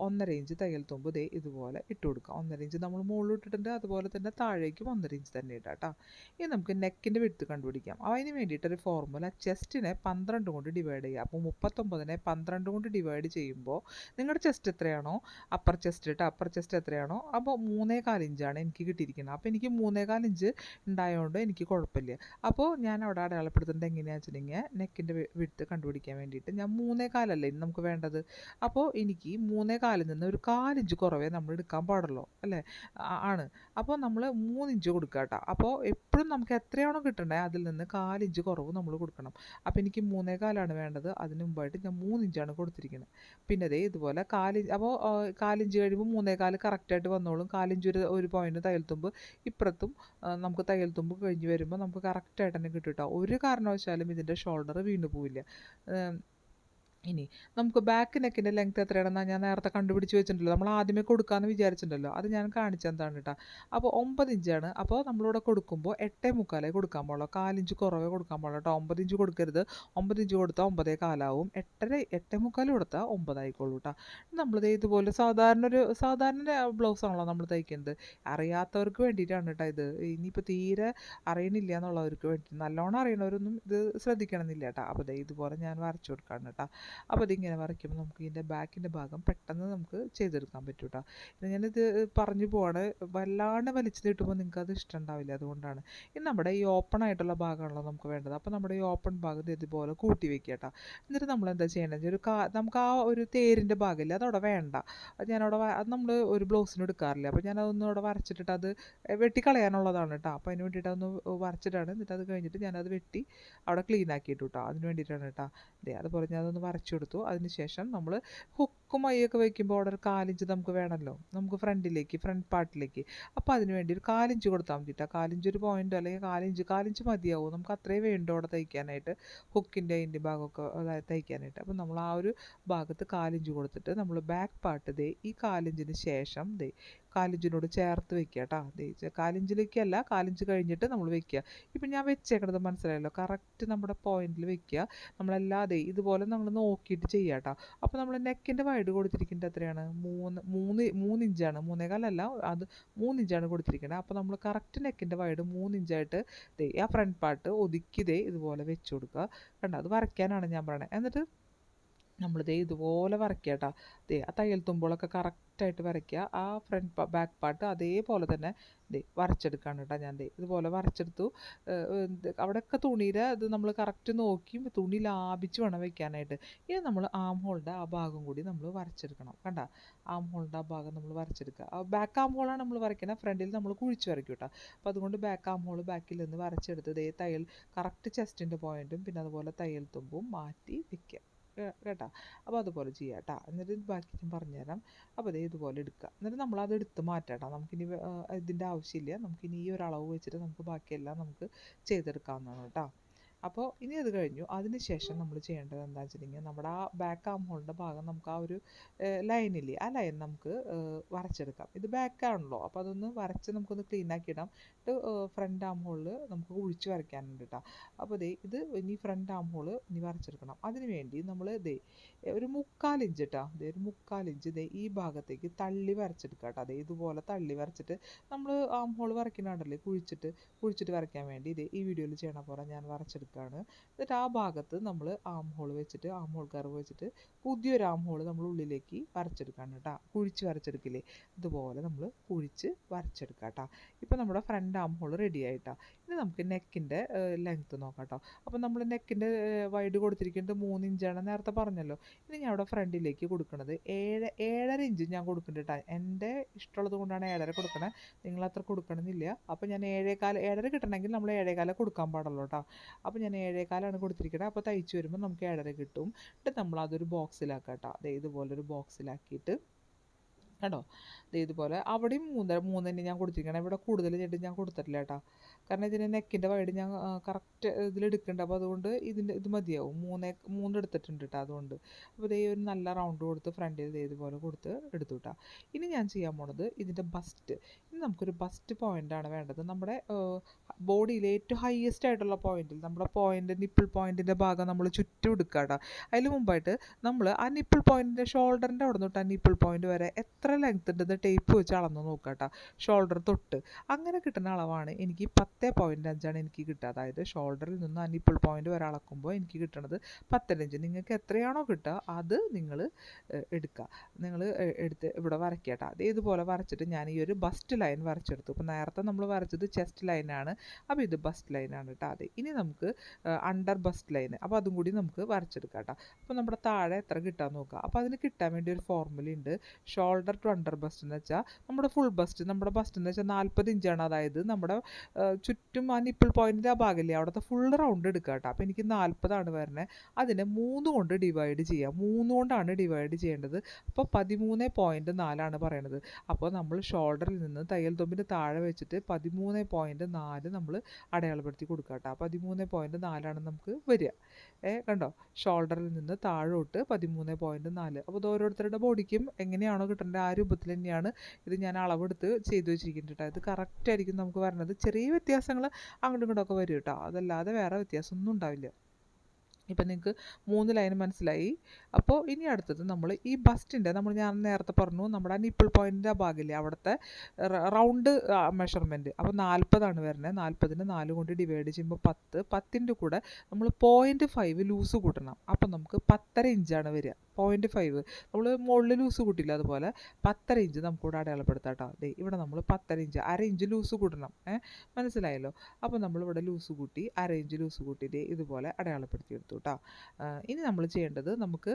1.5 ഇഞ്ച് തയ്യൽ തുമ്പ് ദേ ഇതുപോലെ ഇട്ട് കൊടുക്കുക. 1.5 ഇഞ്ച് നമ്മൾ മുകളിൽ ഇട്ടിട്ടുണ്ട്, അതുപോലെ തന്നെ താഴേക്കും 1.5 ഇഞ്ച് തന്നെ ഇടാം കേട്ടോ. ഇനി നമുക്ക് നെക്കിൻ്റെ വിഡ്ത്ത് കണ്ടുപിടിക്കാം. അതിന് വേണ്ടിയിട്ടൊരു ഫോർമുല, ചെസ്റ്റിനെ 12 കൊണ്ട് ഡിവൈഡ് ചെയ്യുക. അപ്പോൾ 39നെ 12 കൊണ്ട് ഡിവൈഡ് ചെയ്യുമ്പോൾ നിങ്ങളുടെ ചെസ്റ്റ് എത്രയാണോ, അപ്പർ ചെസ്റ്റ് എത്രയാണോ, അപ്പോൾ 3.25 ഇഞ്ചാണ് എനിക്ക് കിട്ടിയിരിക്കുന്നത്. അപ്പോൾ എനിക്ക് 3.25 ഇഞ്ച് ഉണ്ടായതുകൊണ്ട് എനിക്ക് കുഴപ്പമില്ല. അപ്പോൾ ഞാൻ അവിടെ അടയാളപ്പെടുത്തുന്നത് എങ്ങനെയാണെന്ന് വെച്ചിട്ടുണ്ടെങ്കിൽ നെക്കിൻ്റെ വിഡ്ത്ത് കണ്ടുപിടിക്കാൻ വേണ്ടിയിട്ട് ഞാൻ 3.25 അല്ലേ നമുക്ക് വേണ്ടത്. അപ്പോൾ എനിക്ക് 3.25 നിന്ന് ഒരു 1/4 ഇഞ്ച് കുറവേ നമ്മൾ എടുക്കാൻ പാടുള്ളൂ അല്ലേ, ആണ്. അപ്പോൾ നമ്മൾ 3 ഇഞ്ച് കൊടുക്കുക കേട്ടോ. അപ്പോൾ എപ്പോഴും നമുക്ക് എത്രയാണോ കിട്ടേണ്ടത് അതിൽ നിന്ന് 1/4 ഇഞ്ച് കുറവ് നമ്മൾ കൊടുക്കണം. അപ്പോൾ എനിക്ക് 3.25 വേണ്ടത്. അതിന് മുമ്പായിട്ട് ഞാൻ 3 ഇഞ്ചാണ് കൊടുത്തിരിക്കുന്നത്. പിന്നെ അതേ ഇതുപോലെ 1/4 ഇഞ്ച്, അപ്പോൾ 1/4 ഇഞ്ച് കഴിയുമ്പോൾ 3.25 കറക്റ്റായിട്ട് വന്നോളും. 1/4 ഇഞ്ച് ഒരു പോയിൻ്റ് തയ്യൽ തുമ്പ് ഇപ്പുറത്തും നമുക്ക് തയ്യൽ തുമ്പ് കഴിഞ്ഞ് വരുമ്പോൾ നമുക്ക് കറക്റ്റായിട്ട് തന്നെ കിട്ടും കേട്ടോ. ഒരു കാരണവശാലും ഇതിൻ്റെ ഷോൾഡർ വീണ് പോവില്ല. ഇനി നമുക്ക് ബാക്ക് നെക്കിൻ്റെ ലെങ്ത് എത്രയാണെന്നാണ് ഞാൻ നേരത്തെ കണ്ടുപിടിച്ച് വെച്ചിട്ടുണ്ടല്ലോ. നമ്മൾ ആദ്യമേ കൊടുക്കാമെന്ന് വിചാരിച്ചിട്ടുണ്ടല്ലോ, അത് ഞാൻ കാണിച്ചെന്താണ് കേട്ടോ. അപ്പോൾ 9 ഇഞ്ചാണ്. അപ്പോൾ നമ്മളിവിടെ കൊടുക്കുമ്പോൾ 8.25 കൊടുക്കാൻ പാടുള്ളൂ. 1/4 ഇഞ്ച് കുറവേ കൊടുക്കാൻ പാടുള്ളൂ കേട്ടോ. 9 ഇഞ്ച് കൊടുക്കരുത്. 9 ഇഞ്ച് കൊടുത്താൽ 9.25 8.25 കൊടുത്താൽ 9 ആയിക്കോളൂ കേട്ടോ. നമ്മളിത് ഇതുപോലെ സാധാരണ ബ്ലൗസ് ആണല്ലോ നമ്മൾ തയ്ക്കുന്നത്. അറിയാത്തവർക്ക് വേണ്ടിയിട്ടാണ് കേട്ടോ ഇത്. ഇനിയിപ്പോൾ തീരെ അറിയണില്ല എന്നുള്ളവർക്ക് വേണ്ടി, നല്ലോണം അറിയണവരൊന്നും ഇത് ശ്രദ്ധിക്കണമെന്നില്ല കേട്ടോ. അപ്പോൾ ഇതുപോലെ ഞാൻ വരച്ചു കൊടുക്കാണ് കേട്ടോ. അപ്പോൾ ഇതിങ്ങനെ വരയ്ക്കുമ്പോൾ നമുക്ക് ഇതിൻ്റെ ബാക്കിൻ്റെ ഭാഗം പെട്ടെന്ന് നമുക്ക് ചെയ്തെടുക്കാൻ പറ്റും കേട്ടോ. ഞാനിത് പറഞ്ഞു പോവാണ്, വല്ലാണ്ട് വലിച്ചു നീട്ടുമ്പോൾ നിങ്ങൾക്ക് അത് ഇഷ്ടം ഉണ്ടാവില്ല, അതുകൊണ്ടാണ്. ഇനി നമ്മുടെ ഈ ഓപ്പൺ ആയിട്ടുള്ള ഭാഗമാണല്ലോ നമുക്ക് വേണ്ടത്. അപ്പോൾ നമ്മുടെ ഈ ഓപ്പൺ ഭാഗത്ത് ഇതുപോലെ കൂട്ടി വെക്കുക കേട്ടോ. എന്നിട്ട് നമ്മൾ എന്താ ചെയ്യേണ്ടത്, നമുക്ക് ആ ഒരു തേരിൻ്റെ ഭാഗമില്ല, അതവിടെ വേണ്ട. അത് നമ്മൾ ഒരു ബ്ലൗസിന് എടുക്കാറില്ല. അപ്പോൾ ഞാനതൊന്നും അവിടെ വരച്ചിട്ടിട്ട് അത് വെട്ടിക്കളയാനുള്ളതാണ് കേട്ടോ. അപ്പോൾ അതിന് വേണ്ടിയിട്ട് അതൊന്ന് വരച്ചിട്ടാണ്. എന്നിട്ട് അത് കഴിഞ്ഞിട്ട് ഞാനത് വെട്ടി അവിടെ ക്ലീൻ ആക്കിയിട്ടു കേട്ടോ. അതിന് വേണ്ടിയിട്ടാണ് കേട്ടോ. അതുപോലെ ഞാനതൊന്ന് വരച്ചു കൊടുത്തു. അതിനുശേഷം നമ്മൾ ഹുക്കും മൈയൊക്കെ വയ്ക്കുമ്പോൾ അവിടെ ഒരു 1/4 ഇഞ്ച് നമുക്ക് വേണമല്ലോ, നമുക്ക് ഫ്രണ്ട് പാർട്ടിലേക്ക്. അപ്പോൾ അതിന് വേണ്ടി ഒരു 1/4 ഇഞ്ച് കൊടുത്താൽ മതിട്ടോ. 1/4 ഇഞ്ച് ഒരു പോയിൻ്റ്, അല്ലെങ്കിൽ 1/4 ഇഞ്ച് മതിയാവും. നമുക്ക് അത്രയും വേണ്ടോ അവിടെ തയ്ക്കാനായിട്ട്, ഹുക്കിൻ്റെ അതിൻ്റെ ഭാഗമൊക്കെ തയ്ക്കാനായിട്ട്. അപ്പോൾ നമ്മൾ ആ ഒരു ഭാഗത്ത് 1/4 ഇഞ്ച് കൊടുത്തിട്ട് നമ്മൾ ബാക്ക് പാർട്ട് ഈ 1/4 ഇഞ്ചിന് ശേഷം 1/4 ഇഞ്ചിനോട് ചേർത്ത് വെക്കുക കേട്ടോ. 1/4 ഇഞ്ചിലേക്കല്ല, 1/4 ഇഞ്ച് കഴിഞ്ഞിട്ട് നമ്മൾ വെക്കുക. ഇപ്പം ഞാൻ വെച്ചേക്കണത് മനസ്സിലായല്ലോ, കറക്റ്റ് നമ്മുടെ പോയിന്റിൽ വെക്കുക. നമ്മളല്ലാതെ ഇതുപോലെ നമ്മൾ നോക്കിയിട്ട് ചെയ്യുക കേട്ടോ. അപ്പോൾ നമ്മൾ നെക്കിൻ്റെ വൈഡ് കൊടുത്തിരിക്കുന്നത് എത്രയാണ്, 3 ഇഞ്ചാണ്. 3.25 അത് 3 ഇഞ്ചാണ് കൊടുത്തിരിക്കുന്നത്. അപ്പോൾ നമ്മൾ കറക്റ്റ് നെക്കിൻ്റെ വൈഡ് 3 ഇഞ്ചായിട്ട് ആ ഫ്രണ്ട് പാർട്ട് ഒതുക്കി ഇതുപോലെ വെച്ച് കൊടുക്കുക. കണ്ടോ, അത് വരയ്ക്കാനാണ് ഞാൻ പറയണത്. എന്നിട്ട് നമ്മൾ ഇതുപോലെ വരയ്ക്കുക കേട്ടോ. ആ തയ്യൽ തുമ്പുകളൊക്കെ കറക്റ്റായിട്ട് വരയ്ക്കുക. ആ ബാക്ക് പാർട്ട് അതേപോലെ തന്നെ വരച്ചെടുക്കുകയാണ് കേട്ടോ. ഞാൻ ഇതുപോലെ വരച്ചെടുത്തു. അവിടെയൊക്കെ തുണിയുടെ ഇത് നമ്മൾ കറക്റ്റ് നോക്കി തുണി ലാഭിച്ച് വേണം വെക്കാനായിട്ട്. ഇനി നമ്മൾ ആം ഹോളിൻ്റെ ആ ഭാഗം കൂടി നമ്മൾ വരച്ചെടുക്കണം. കണ്ട, ആം ഹോളിൻ്റെ ആ ഭാഗം നമ്മൾ വരച്ചെടുക്കുക. ബാക്ക് ആം ഹോളാണ് നമ്മൾ വരയ്ക്കുന്നത്, ഫ്രണ്ടിൽ നമ്മൾ കുഴിച്ച് വരയ്ക്കും കേട്ടോ. അപ്പോൾ അതുകൊണ്ട് ബാക്ക് ആം ഹോൾ ബാക്കിൽ നിന്ന് വരച്ചെടുത്ത് തയ്യൽ കറക്റ്റ് ചെസ്റ്റിൻ്റെ പോയിൻറ്റും പിന്നെ അതുപോലെ തയ്യൽ തുമ്പും മാറ്റി വെക്കുക കേട്ടോ. അപ്പോൾ അതുപോലെ ചെയ്യാം കേട്ടോ. എന്നിട്ട് ബാക്കി ഞാൻ പറഞ്ഞുതരാം. അപ്പോൾ ഇതുപോലെ എടുക്കുക. എന്നിട്ട് നമ്മളത് എടുത്ത് മാറ്റാം കേട്ടോ. നമുക്കിനി ഇതിൻ്റെ ആവശ്യമില്ല. നമുക്കിനി ഈ ഒരു അളവ് വെച്ചിട്ട് നമുക്ക് ബാക്കിയെല്ലാം നമുക്ക് ചെയ്തെടുക്കാവുന്നതാണ് കേട്ടോ. അപ്പോൾ ഇനി അത് കഴിഞ്ഞു. അതിന് ശേഷം നമ്മൾ ചെയ്യേണ്ടത് എന്താണെന്ന് വെച്ചിട്ടുണ്ടെങ്കിൽ, നമ്മുടെ ആ ബാക്ക് ആം ഹോളിൻ്റെ ഭാഗം നമുക്ക് ആ ഒരു ലൈനില്ലേ, ആ ലൈൻ നമുക്ക് വരച്ചെടുക്കാം. ഇത് ബാക്ക് ആണല്ലോ, അപ്പോൾ അതൊന്ന് വരച്ച് നമുക്കൊന്ന് ക്ലീൻ ആക്കിയിടാം. ഫ്രണ്ട് ആം ഹോളിൽ നമുക്ക് കുഴിച്ച് വരയ്ക്കാനുണ്ട് കേട്ടോ. അപ്പോൾ ഇത് ഇനി ഫ്രണ്ട് ആം ഹോൾ ഇനി വരച്ചെടുക്കണം. അതിന് വേണ്ടി നമ്മൾ ഒരു 3/4 ഇഞ്ച് കേട്ടോ, ഒരു 3/4 ഇഞ്ച് ഈ ഭാഗത്തേക്ക് തള്ളി വരച്ചെടുക്കുക കേട്ടോ. ഇതുപോലെ തള്ളി വരച്ചിട്ട് നമ്മൾ ആം ഹോൾ വരയ്ക്കുന്നുണ്ടല്ലേ, കുഴിച്ചിട്ട് വരയ്ക്കാൻ വേണ്ടി ഈ വീഡിയോയിൽ ചെയ്യണ പോലെ ഞാൻ വരച്ചെടുക്കുക. വരച്ചെടുക്കുകയാണ്. എന്നിട്ട് ആ ഭാഗത്ത് നമ്മൾ ആം ഹോൾ വെച്ചിട്ട് ആം ഹോൾ കർവ് വെച്ചിട്ട് പുതിയൊരു ആം ഹോൾ നമ്മൾ ഉള്ളിലേക്ക് വരച്ചെടുക്കുകയാണ് കേട്ടോ. കുഴിച്ച് വരച്ചെടുക്കില്ലേ, ഇതുപോലെ നമ്മൾ കുഴിച്ച് വരച്ചെടുക്കാം കേട്ടോ. ഇപ്പോൾ നമ്മുടെ ഫ്രണ്ട് ആം ഹോൾ റെഡി ആയിട്ടാ. ഇനി നമുക്ക് നെക്കിൻ്റെ ലെങ്ത്ത് നോക്കാം കേട്ടോ. അപ്പോൾ നമ്മൾ നെക്കിൻ്റെ വൈഡ് കൊടുത്തിരിക്കുന്നത് 3 ഇഞ്ചാണ് നേരത്തെ പറഞ്ഞല്ലോ. ഇനി ഞാൻ അവിടെ ഫ്രണ്ടിലേക്ക് കൊടുക്കുന്നത് 7.5 ഇഞ്ച് ഞാൻ കൊടുക്കുന്നുണ്ട് കേട്ടോ. എൻ്റെ ഇഷ്ടമുള്ളത് കൊണ്ടാണ് 7.5 കൊടുക്കണത്, നിങ്ങളത്ര കൊടുക്കണമെന്നില്ല. അപ്പോൾ ഞാൻ 7.25 കിട്ടണമെങ്കിൽ നമ്മൾ 7.25 കൊടുക്കാൻ പാടുള്ളൂ കേട്ടോ. അപ്പോൾ ഞാൻ 7.25 കൊടുത്തിരിക്കുന്നത്. അപ്പോൾ തയ്ച്ച് വരുമ്പോൾ നമുക്ക് 7.5 കിട്ടും. എന്നിട്ട് നമ്മൾ അതൊരു ബോക്സിലാക്കാം കേട്ടോ. അതെ ഇതുപോലൊരു ബോക്സിലാക്കിയിട്ട് കേട്ടോ. ഇതുപോലെ അവിടെയും 3 തന്നെ ഞാൻ കൊടുത്തിരിക്കണം. ഇവിടെ കൂടുതൽ ചെടി ഞാൻ കൊടുത്തിട്ടില്ല കേട്ടോ. കാരണം ഇതിന് നെക്കിൻ്റെ വൈഡ് ഞാൻ കറക്റ്റ് ഇതിലെടുക്കുന്നുണ്ട്. അപ്പോൾ അതുകൊണ്ട് ഇത് മതിയാവും. 3 എടുത്തിട്ടുണ്ട് കേട്ടോ. അതുകൊണ്ട് അപ്പോൾ ഒരു നല്ല റൗണ്ട് കൊടുത്ത് ഫ്രണ്ടിൽ ഇതുപോലെ കൊടുത്ത് എടുത്തു കേട്ടോ. ഇനി ഞാൻ ചെയ്യാൻ പോണത് ഇതിൻ്റെ ബസ്റ്റ്. ഇനി നമുക്കൊരു ബസ്റ്റ് പോയിൻ്റാണ് വേണ്ടത്. നമ്മുടെ ബോഡിയിലെ ഏറ്റവും ഹയസ്റ്റ് ആയിട്ടുള്ള പോയിന്റിൽ നമ്മുടെ നിപ്പിൾ പോയിൻറ്റിൻ്റെ ഭാഗം നമ്മൾ ചുറ്റും എടുക്കുക കേട്ടോ. അതിന് മുമ്പായിട്ട് നമ്മൾ ആ നിപ്പിൾ പോയിൻറ്റിൻ്റെ ഷോൾഡറിൻ്റെ അവിടെ തൊട്ട് ആ നിപ്പിൾ പോയിൻ്റ് വരെ എത്ര ലെങ്ത് ഉണ്ടെന്ന് ടേപ്പ് വെച്ച് അളന്ന് നോക്കുക കേട്ടോ. ഷോൾഡർ തൊട്ട് അങ്ങനെ കിട്ടുന്ന അളവാണ് എനിക്ക് 10.5 എനിക്ക് കിട്ടുക. അതായത് ഷോൾഡറിൽ നിന്ന് ആ നിപ്പിൾ പോയിൻ്റ് വരെ അളക്കുമ്പോൾ എനിക്ക് കിട്ടുന്നത് 10.5. നിങ്ങൾക്ക് എത്രയാണോ കിട്ടുക അത് നിങ്ങൾ എടുക്കുക. നിങ്ങൾ എടുത്ത് ഇവിടെ വരയ്ക്കുക കേട്ടോ. ഇതുപോലെ വരച്ചിട്ട് ഞാൻ ഈ ഒരു ബസ്റ്റ് ലൈൻ വരച്ചെടുത്തു. ഇപ്പോൾ നേരത്തെ നമ്മൾ വരച്ചത് ചെസ്റ്റ് ലൈനാണ്. അപ്പോൾ ഇത് ബസ്റ്റ് ലൈനാണ് കേട്ടോ. അതെ ഇനി നമുക്ക് അണ്ടർ ബസ്റ്റ് ലൈൻ, അപ്പോൾ അതും കൂടി നമുക്ക് വരച്ചെടുക്കാം കേട്ടോ. അപ്പോൾ നമ്മുടെ താഴെ എത്ര കിട്ടാൻ നോക്കുക. അപ്പോൾ അതിന് കിട്ടാൻ വേണ്ടി ഒരു ഫോർമുലയുണ്ട്. ഷോൾഡർ ടു അണ്ടർ ബസ്റ്റ് എന്ന് വെച്ചാൽ നമ്മുടെ ഫുൾ ബസ്റ്റ്, നമ്മുടെ ബസ്റ്റ് എന്ന് വെച്ചാൽ 40 ഇഞ്ചാണ്. അതായത് നമ്മുടെ ചുറ്റും ആ നിപ്പിൾ പോയിൻറ്റിൻ്റെ ആ ഭാഗമില്ലേ അവിടുത്തെ ഫുൾ റൗണ്ട് എടുക്കുക കേട്ടോ. അപ്പോൾ എനിക്ക് 40 വരുന്നത്. അതിനെ 3 കൊണ്ട് ഡിവൈഡ് ചെയ്യാം. 3 കൊണ്ടാണ് ഡിവൈഡ് ചെയ്യേണ്ടത്. അപ്പോൾ 13.4 പറയണത്. അപ്പോൾ നമ്മൾ ഷോൾഡറിൽ നിന്ന് തയ്യൽ തുമ്പിന് താഴെ വെച്ചിട്ട് 13.4 നമ്മൾ അടയാളപ്പെടുത്തി കൊടുക്കുക കേട്ടോ. 13.4 നമുക്ക് വരിക. കണ്ടോ, ഷോൾഡറിൽ നിന്ന് താഴോട്ട് 13.4. അപ്പോൾ ഇത് ഓരോരുത്തരുടെ ബോഡിക്കും എങ്ങനെയാണോ കിട്ടേണ്ടത് ആ രൂപത്തിൽ തന്നെയാണ് ഇത് ഞാൻ അളവെടുത്ത് ചെയ്തു വെച്ചിരിക്കുന്നത് കേട്ടോ. ഇത് കറക്റ്റായിരിക്കും നമുക്ക് വരുന്നത്. ചെറിയ വ്യത്യാസങ്ങൾ അങ്ങോട്ടും ഇങ്ങോട്ടൊക്കെ വരും കേട്ടോ. അതല്ലാതെ വേറെ വ്യത്യാസമൊന്നും ഉണ്ടാവില്ല. ഇപ്പം നിങ്ങൾക്ക് 3 ലൈൻ മനസ്സിലായി. അപ്പോൾ ഇനി അടുത്തത് നമ്മൾ ഈ ബസ്റ്റിൻ്റെ ഞാൻ നേരത്തെ പറഞ്ഞു നമ്മുടെ നിപ്പിൾ പോയിൻറ്റിൻ്റെ ആ ഭാഗമില്ലേ അവിടുത്തെ റൗണ്ട് മെഷർമെൻറ്റ്. അപ്പോൾ 40 വരുന്നത്. 40നെ 4 കൊണ്ട് ഡിവൈഡ് ചെയ്യുമ്പോൾ 10. 10ൻ്റെ കൂടെ നമ്മൾ 0.5 ലൂസ് കൂട്ടണം. അപ്പോൾ നമുക്ക് 10.5 ഇഞ്ചാണ് വരിക. 0.5 നമ്മൾ മുകളിൽ ലൂസ് കൂട്ടില്ല, അതുപോലെ 10.5 ഇഞ്ച് നമുക്കിവിടെ അടയാളപ്പെടുത്താം കേട്ടോ. അതെ ഇവിടെ നമ്മൾ 10.5 ഇഞ്ച്, 1/2 ഇഞ്ച് ലൂസ് കൂട്ടണം. മനസ്സിലായല്ലോ. അപ്പോൾ നമ്മളിവിടെ ലൂസ് കൂട്ടി 1/2 ഇഞ്ച് ലൂസ് കൂട്ടിയിട്ട് ഇതുപോലെ അടയാളപ്പെടുത്തിയെടുത്തു കേട്ടോ. ഇനി നമ്മൾ ചെയ്യേണ്ടത് നമുക്ക്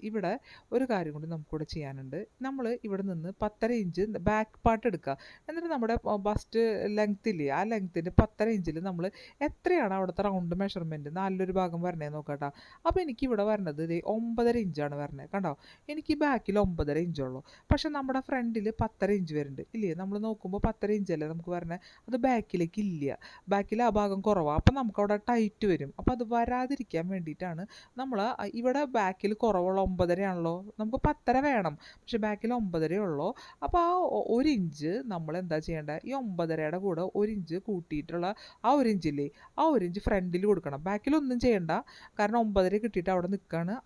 ഇവിടെ ഒരു കാര്യം കൂടി നമുക്കിവിടെ ചെയ്യാനുണ്ട്. നമ്മൾ ഇവിടെ നിന്ന് 10.5 ഇഞ്ച് ബാക്ക് പാർട്ട് എടുക്കുക. എന്നിട്ട് നമ്മുടെ ബസ്റ്റ് ലെങ്ത് ഇല്ലേ ആ ലെങ്ത്തിൻ്റെ 10.5 ഇഞ്ചിൽ നമ്മൾ എത്രയാണ് അവിടുത്തെ റൗണ്ട് മെഷർമെൻറ്റ് നല്ലൊരു ഭാഗം വരണേ നോക്കാം കേട്ടോ. അപ്പോൾ എനിക്ക് ഇവിടെ വരണത് 9.5 ഇഞ്ചാണ് വരണത്. കണ്ടോ, എനിക്ക് ബാക്കിൽ 9.5 ഇഞ്ചുള്ളൂ. പക്ഷെ നമ്മുടെ ഫ്രണ്ടിൽ 10.5 ഇഞ്ച് വരുന്നുണ്ട് ഇല്ലേ. നമ്മൾ നോക്കുമ്പോൾ 10.5 ഇഞ്ചല്ലേ നമുക്ക് വരണത്. അത് ബാക്കിലേക്ക് ഇല്ല. ബാക്കിൽ ആ ഭാഗം കുറവാണ്. അപ്പോൾ നമുക്കവിടെ ടൈറ്റ് വരും. അപ്പോൾ അത് വരാതിരിക്കാൻ വേണ്ടിയിട്ടാണ് നമ്മൾ ഇവിടെ ബാക്കിൽ കുറവുള്ള 9.5 ആണല്ലോ, നമുക്ക് 10.5 വേണം. പക്ഷെ ബാക്കിൽ 9.5 ഉള്ളൂ. അപ്പോൾ ആ 1 ഇഞ്ച് നമ്മൾ എന്താ ചെയ്യേണ്ടത്, ഈ 9.5യുടെ കൂടെ 1 ഇഞ്ച് കൂട്ടിയിട്ടുള്ള ആ 1 ഇഞ്ചില്ലേ ആ 1 ഇഞ്ച് ഫ്രണ്ടിൽ കൊടുക്കണം. ബാക്കിലൊന്നും ചെയ്യണ്ട, കാരണം 9.5 കിട്ടിയിട്ട് അവിടെ നിൽക്കുകയാണ്.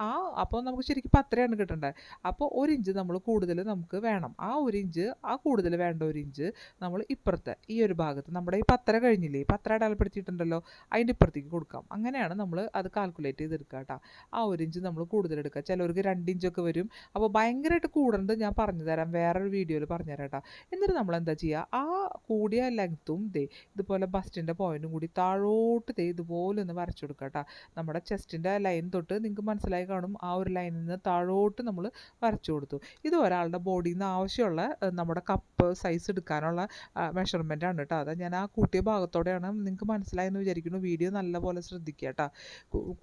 അപ്പോൾ നമുക്ക് ശരിക്കും 10.5 കിട്ടേണ്ടത്. അപ്പോൾ 1 ഇഞ്ച് നമ്മൾ കൂടുതൽ നമുക്ക് വേണം. ആ 1 ഇഞ്ച് ആ കൂടുതൽ വേണ്ട 1 ഇഞ്ച് നമ്മൾ ഇപ്പുറത്തെ ഈ ഒരു ഭാഗത്ത് നമ്മുടെ ഈ 10.5 കഴിഞ്ഞില്ലേ, 10.5 അടയാളപ്പെടുത്തിയിട്ടുണ്ടല്ലോ, അതിൻ്റെ ഇപ്പുറത്തേക്ക് കൊടുക്കാം. അങ്ങനെയാണ് നമ്മൾ അത് കാൽക്കുലേറ്റ് ചെയ്തെടുക്കുക കേട്ടോ. ആ 1 ഇഞ്ച് നമ്മൾ കൂടുതൽ എടുക്കുക. ചിലവർക്ക് 2 ഇഞ്ചൊക്കെ വരും. അപ്പോൾ ഭയങ്കരമായിട്ട് കൂടേണ്ടത് ഞാൻ പറഞ്ഞു തരാം, വേറൊരു വീഡിയോയിൽ പറഞ്ഞു തരാം കേട്ടോ. എന്നിട്ട് നമ്മൾ എന്താ ചെയ്യുക, ആ കൂടിയ ലെങ്ത്തും ഇതുപോലെ ബസ്റ്റിൻ്റെ പോയിൻറ്റും കൂടി താഴോട്ട് ഇതുപോലെ ഒന്ന് വരച്ചു കൊടുക്കുക കേട്ടോ. നമ്മുടെ ചെസ്റ്റിൻ്റെ ലൈൻ തൊട്ട് നിങ്ങൾക്ക് മനസ്സിലായി കാണും, ആ ഒരു ലൈനിൽ നിന്ന് താഴോട്ട് നമ്മൾ വരച്ചു കൊടുത്തു. ഇത് ഒരാളുടെ ബോഡിയിൽ നിന്ന് ആവശ്യമുള്ള നമ്മുടെ കപ്പ് സൈസ് എടുക്കാനുള്ള മെഷർമെൻ്റ് ആണ് കേട്ടോ. അതാ ഞാൻ ആ കൂട്ടിയ ഭാഗത്തോടെയാണ്. നിങ്ങൾക്ക് മനസ്സിലായെന്ന് വിചാരിക്കുന്നു. വീഡിയോ നല്ലപോലെ ശ്രദ്ധിക്കുക കേട്ടോ.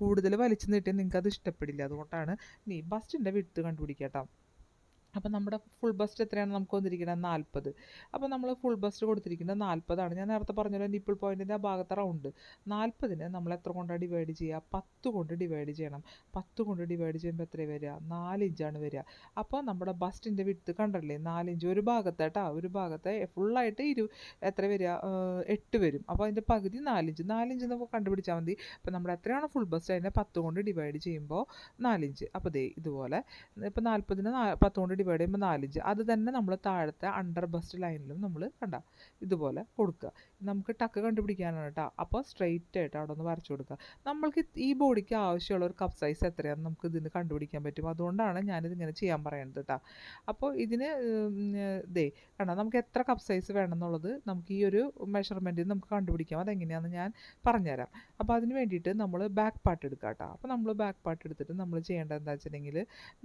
കൂടുതൽ വലിച്ചു നീട്ടിയാൽ നിങ്ങൾക്ക് അത് ഇഷ്ടപ്പെടില്ല. അതുകൊണ്ടാണ് നീ ബസ്റ്റിൻ്റെ വിഡ്ത്ത് കണ്ടുപിടിക്കുക കേട്ടോ. അപ്പോൾ നമ്മുടെ ഫുൾ ബസ്റ്റ് എത്രയാണ് നമുക്ക് വന്നിരിക്കുന്നത്, 40. അപ്പോൾ നമ്മൾ ഫുൾ ബസ്റ്റ് കൊടുത്തിരിക്കുന്നത് 40 ഞാൻ നേരത്തെ പറഞ്ഞല്ലോ, നിപ്പിൾ പോയിൻറ്റിൻ്റെ ആ ഭാഗത്തെ റൗണ്ട് 40നെ നമ്മൾ എത്ര കൊണ്ടാണ് ഡിവൈഡ് ചെയ്യുക, 10 കൊണ്ട് ഡിവൈഡ് ചെയ്യണം. 10 കൊണ്ട് ഡിവൈഡ് ചെയ്യുമ്പോൾ എത്ര വരിക, 4 ഇഞ്ചാണ് വരിക. അപ്പോൾ നമ്മുടെ ബസ്റ്റിൻ്റെ വിഡ്ത്ത് കണ്ടല്ലേ, 4 ഇഞ്ച് ഒരു ഭാഗത്തെ കേട്ടോ. ഒരു ഭാഗത്തെ ഫുള്ളായിട്ട് എത്ര വരിക, 8 വരും. അപ്പോൾ അതിൻ്റെ പകുതി 4 ഇഞ്ച്. 4 ഇഞ്ച് നമുക്ക് കണ്ടുപിടിച്ചാൽ മതി. അപ്പോൾ നമ്മൾ എത്രയാണോ ഫുൾ ബസ്റ്റ് അതിനെ 10 കൊണ്ട് ഡിവൈഡ് ചെയ്യുമ്പോൾ 4 ഇഞ്ച്. അപ്പോൾ ഇതുപോലെ ഇപ്പോൾ 40നെ 10 കൊണ്ട് ഡിവൈഡ് ചെയ്യുമ്പോൾ 4 ഇഞ്ച്. അത് തന്നെ നമ്മൾ താഴത്തെ അണ്ടർ ബസ്റ്റ് ലൈനിലും നമ്മൾ കണ്ട ഇതുപോലെ കൊടുക്കുക. നമുക്ക് ടക്ക് കണ്ടുപിടിക്കാനാണ് കേട്ടോ. അപ്പോൾ സ്ട്രെയിറ്റ് ആയിട്ട് അവിടെ ഒന്ന് വരച്ചു കൊടുക്കുക. നമ്മൾക്ക് ഈ ബോഡിക്ക് ആവശ്യമുള്ള ഒരു കപ്പ് സൈസ് എത്രയാണെന്ന് നമുക്ക് ഇതിന് കണ്ടുപിടിക്കാൻ പറ്റും. അതുകൊണ്ടാണ് ഞാനിതിങ്ങനെ ചെയ്യാൻ പറയുന്നത് കേട്ടോ. അപ്പോൾ ഇതിന് ദേ കണ്ടോ, നമുക്ക് എത്ര കപ്പ് സൈസ് വേണം എന്നുള്ളത് നമുക്ക് ഈ ഒരു മെഷർമെൻറ്റിൽ നമുക്ക് കണ്ടുപിടിക്കാം. അതെങ്ങനെയാണെന്ന് ഞാൻ പറഞ്ഞുതരാം. അപ്പോൾ അതിന് വേണ്ടിയിട്ട് നമ്മൾ ബാക്ക് പാർട്ട് എടുക്കുക കേട്ടോ. അപ്പോൾ നമ്മൾ ബാക്ക് പാർട്ട് എടുത്തിട്ട് നമ്മൾ ചെയ്യേണ്ടത് എന്താ വെച്ചിട്ടുണ്ടെങ്കിൽ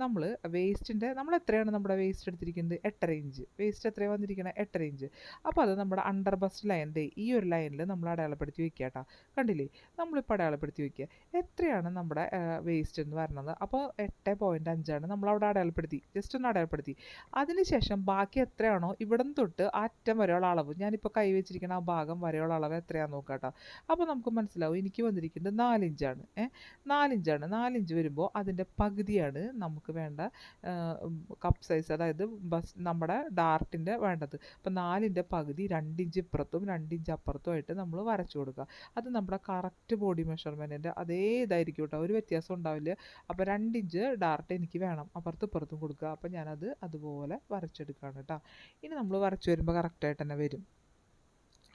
നമ്മൾ വേസ്റ്റിൻ്റെ നമ്മൾ എത്രയാണ് നമ്മുടെ വേസ്റ്റ് എടുത്തിരിക്കുന്നത് 8.5 ഇഞ്ച്. വേസ്റ്റ് എത്രയാണ് വന്നിരിക്കുന്നത് 8.5 ഇഞ്ച്. അപ്പോൾ അത് നമ്മുടെ അണ്ടർ ബസ്റ്റ് ലൈൻ ഈ ഒരു ലൈനിൽ നമ്മൾ അടയാളപ്പെടുത്തി വെക്കുക കേട്ടോ. കണ്ടില്ലേ, നമ്മളിപ്പോൾ അടയാളപ്പെടുത്തി വെക്കുക. എത്രയാണ് നമ്മുടെ വേസ്റ്റ് എന്ന് പറയുന്നത്? അപ്പോൾ 8.5 നമ്മൾ അവിടെ അടയാളപ്പെടുത്തി, ജസ്റ്റ് ഒന്ന് അടയാളപ്പെടുത്തി. അതിനുശേഷം ബാക്കി എത്രയാണോ ഇവിടെ നിന്ന് തൊട്ട് അറ്റം വരെയുള്ള അളവ്, ഞാനിപ്പോൾ കൈ വെച്ചിരിക്കുന്ന ആ ഭാഗം വരെയുള്ള അളവ് എത്രയാണെന്ന് നോക്കാം കേട്ടോ. അപ്പോൾ നമുക്ക് മനസ്സിലാവും എനിക്ക് വന്നിരിക്കുന്നത് 4 ഇഞ്ചാണ്. 4 ഇഞ്ചാണ്. 4 ഇഞ്ച് വരുമ്പോൾ അതിൻ്റെ പകുതിയാണ് നമുക്ക് വേണ്ട കപ്പ് സൈസ്, അതായത് നമ്മുടെ ഡാർട്ടിൻ്റെ വേണ്ടത്. അപ്പോൾ 4ൻ്റെ പകുതി 2 ഇഞ്ച് ഇപ്പുറത്തും 2 ഇഞ്ച് അപ്പുറത്തുമായിട്ട് നമ്മൾ വരച്ചു കൊടുക്കുക. അത് നമ്മുടെ കറക്റ്റ് ബോഡി മെഷർമെൻറ്റിൻ്റെ അതേ ഇതായിരിക്കും കേട്ടോ, ഒരു വ്യത്യാസം ഉണ്ടാവില്ല. അപ്പോൾ 2 ഇഞ്ച് ഡാർട്ട് എനിക്ക് വേണം, അപ്പുറത്തും ഇപ്പുറത്തും കൊടുക്കുക. അപ്പോൾ ഞാനത് അതുപോലെ വരച്ചെടുക്കുകയാണ് കേട്ടോ. ഇനി നമ്മൾ വരച്ചു വരുമ്പോൾ കറക്റ്റായിട്ട് തന്നെ വരും.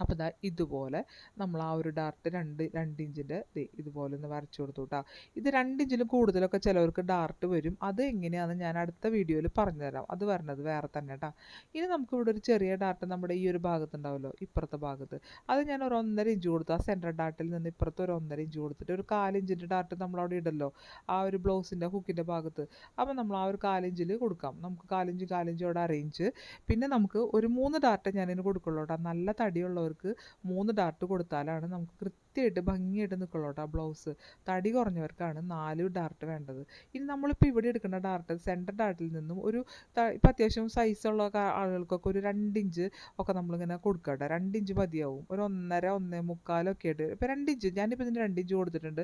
അപ്പോൾ ദാ ഇതുപോലെ നമ്മൾ ആ ഒരു ഡാർട്ട് 2 ഇഞ്ചിൻ്റെ ഇതുപോലെ ഒന്ന് വരച്ചു കൊടുത്തു കേട്ടോ. ഇത് 2 ഇഞ്ചിലും കൂടുതലൊക്കെ ചിലവർക്ക് ഡാർട്ട് വരും. അത് എങ്ങനെയാണെന്ന് ഞാൻ അടുത്ത വീഡിയോയിൽ പറഞ്ഞുതരാം. അത് വരണത് വേറെ തന്നെ കേട്ടോ. ഇനി നമുക്ക് ഇവിടെ ഒരു ചെറിയ ഡാർട്ട് നമ്മുടെ ഈ ഒരു ഭാഗത്തുണ്ടാവുമല്ലോ, ഇപ്പുറത്തെ ഭാഗത്ത്, അത് ഞാൻ ഒരു 1.5 ഇഞ്ച് കൊടുത്തു. ആ സെൻട്രൽ ഡാർട്ടിൽ നിന്ന് ഇപ്പുറത്ത് ഒരു 1.5 ഇഞ്ച് കൊടുത്തിട്ട് ഒരു 4 ഇഞ്ചിൻ്റെ ഡാർട്ട് നമ്മളവിടെ ഇടല്ലോ ആ ഒരു ബ്ലൗസിൻ്റെ ഹുക്കിൻ്റെ ഭാഗത്ത്. അപ്പോൾ നമ്മൾ ആ ഒരു 4 ഇഞ്ചിൽ കൊടുക്കാം. നമുക്ക് 4 ഇഞ്ച് അവിടെ അറേഞ്ച്. പിന്നെ നമുക്ക് ഒരു 3 ഡാർട്ട് ഞാനിതിന് കൊടുക്കുള്ളൂ കേട്ടോ. നല്ല തടിയുള്ളവർക്ക് 3 ഡാർട്ട് കൊടുത്താലാണ് നമുക്ക് കൃത്യമായിട്ട് ഭംഗിയായിട്ട് നിൽക്കുള്ളൂ കേട്ടോ ബ്ലൗസ്. തടി കുറഞ്ഞവർക്കാണ് 4 ഡാർട്ട് വേണ്ടത്. ഇനി നമ്മളിപ്പോൾ ഇവിടെ എടുക്കുന്ന ഡാർട്ട് സെൻറ്റർ ഡാർട്ടിൽ നിന്നും ഒരു ഇപ്പം അത്യാവശ്യം സൈസുള്ള ആളുകൾക്കൊക്കെ ഒരു 2 ഇഞ്ച് ഒക്കെ നമ്മളിങ്ങനെ കൊടുക്കുക കേട്ടോ. 2 ഇഞ്ച് മതിയാവും. ഒരു 1.5 1.25 ഒക്കെ ആയിട്ട്. ഇപ്പോൾ 2 ഇഞ്ച് ഞാനിപ്പോൾ ഇതിന് 2 ഇഞ്ച് കൊടുത്തിട്ടുണ്ട്.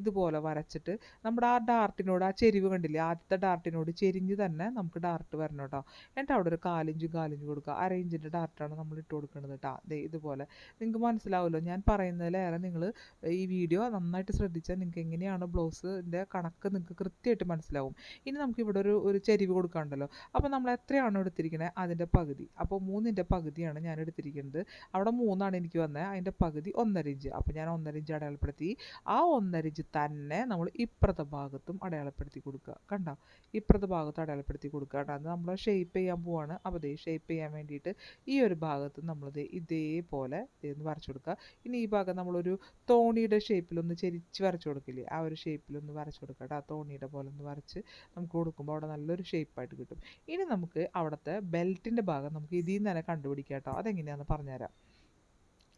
ഇതുപോലെ വരച്ചിട്ട് നമ്മുടെ ആ ഡാർട്ടിനോട് ആ ചെരിവ് കണ്ടില്ലേ, ആദ്യത്തെ ഡാർട്ടിനോട് ചെരിഞ്ഞ് തന്നെ നമുക്ക് ഡാർട്ട് വരണം കേട്ടോ. എന്നിട്ട് അവിടെ ഒരു 4 ഇഞ്ച് കൊടുക്കുക. 1/2 ഇഞ്ചിൻ്റെ ഡാർട്ടാണ് നമ്മൾ ഇട്ട് കൊടുക്കുന്നത് കേട്ടോ. ഇതുപോലെ നിങ്ങൾക്ക് മനസ്സിലാവുമല്ലോ. ഞാൻ പറയുന്നതിലേറെ നിങ്ങൾ ഈ വീഡിയോ നന്നായിട്ട് ശ്രദ്ധിച്ചാൽ നിങ്ങൾക്ക് എങ്ങനെയാണ് ബ്ലൗസിൻ്റെ കണക്ക് നിങ്ങൾക്ക് കൃത്യമായിട്ട് മനസ്സിലാവും. ഇനി നമുക്ക് ഇവിടെ ഒരു ചെരിവ് കൊടുക്കാണ്ടല്ലോ. അപ്പോൾ നമ്മൾ എത്രയാണോ എടുത്തിരിക്കുന്നത് അതിൻ്റെ പകുതി, അപ്പോൾ 3ൻ്റെ പകുതിയാണ് ഞാൻ എടുത്തിരിക്കുന്നത്. അവിടെ 3ആണ് എനിക്ക് വന്നത്, അതിൻ്റെ പകുതി 1.5 ഇഞ്ച്. അപ്പോൾ ഞാൻ 1.5 ഇഞ്ച് അടയാളപ്പെടുത്തി. ആ 1.5 ഇഞ്ച് തന്നെ നമ്മൾ ഇപ്പുറത്തെ ഭാഗത്തും അടയാളപ്പെടുത്തി കൊടുക്കുക. കണ്ടോ, ഇപ്പുറത്തെ ഭാഗത്ത് അടയാളപ്പെടുത്തി കൊടുക്കുക കേട്ടോ. അത് നമ്മൾ ഷേപ്പ് ചെയ്യാൻ പോവാണ്. അപ്പോൾ ഷേപ്പ് ചെയ്യാൻ വേണ്ടിയിട്ട് ഈ ഒരു ഭാഗത്ത് നമ്മളിത് ഇതേപോലെ ഒന്ന് വരച്ചു കൊടുക്കുക. ഇനി ഈ ഭാഗം നമ്മളൊരു തോണിയുടെ ഷേപ്പിലൊന്ന് ചെരിച്ച് വരച്ചു കൊടുക്കില്ലേ, ആ ഒരു ഷേപ്പിലൊന്ന് വരച്ചു കൊടുക്കുക കേട്ടോ. ആ തോണിയുടെ പോലെ ഒന്ന് വരച്ച് നമുക്ക് കൊടുക്കുമ്പോൾ അവിടെ നല്ലൊരു ഷേപ്പായിട്ട് കിട്ടും. ഇനി നമുക്ക് അവിടുത്തെ ബെൽറ്റിൻ്റെ ഭാഗം നമുക്ക് ഇതിൽ നിന്ന് തന്നെ കണ്ടുപിടിക്കാം കേട്ടോ. അതെങ്ങനെയാണെന്ന് പറഞ്ഞുതരാം.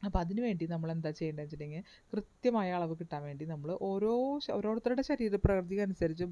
അപ്പോൾ അതിന് വേണ്ടി നമ്മൾ എന്താ ചെയ്യേണ്ടതെന്ന് വെച്ചിട്ടുണ്ടെങ്കിൽ കൃത്യമായ അളവ് കിട്ടാൻ വേണ്ടി നമ്മൾ ഓരോരുത്തരുടെ ശരീരപ്രകൃതി അനുസരിച്ച്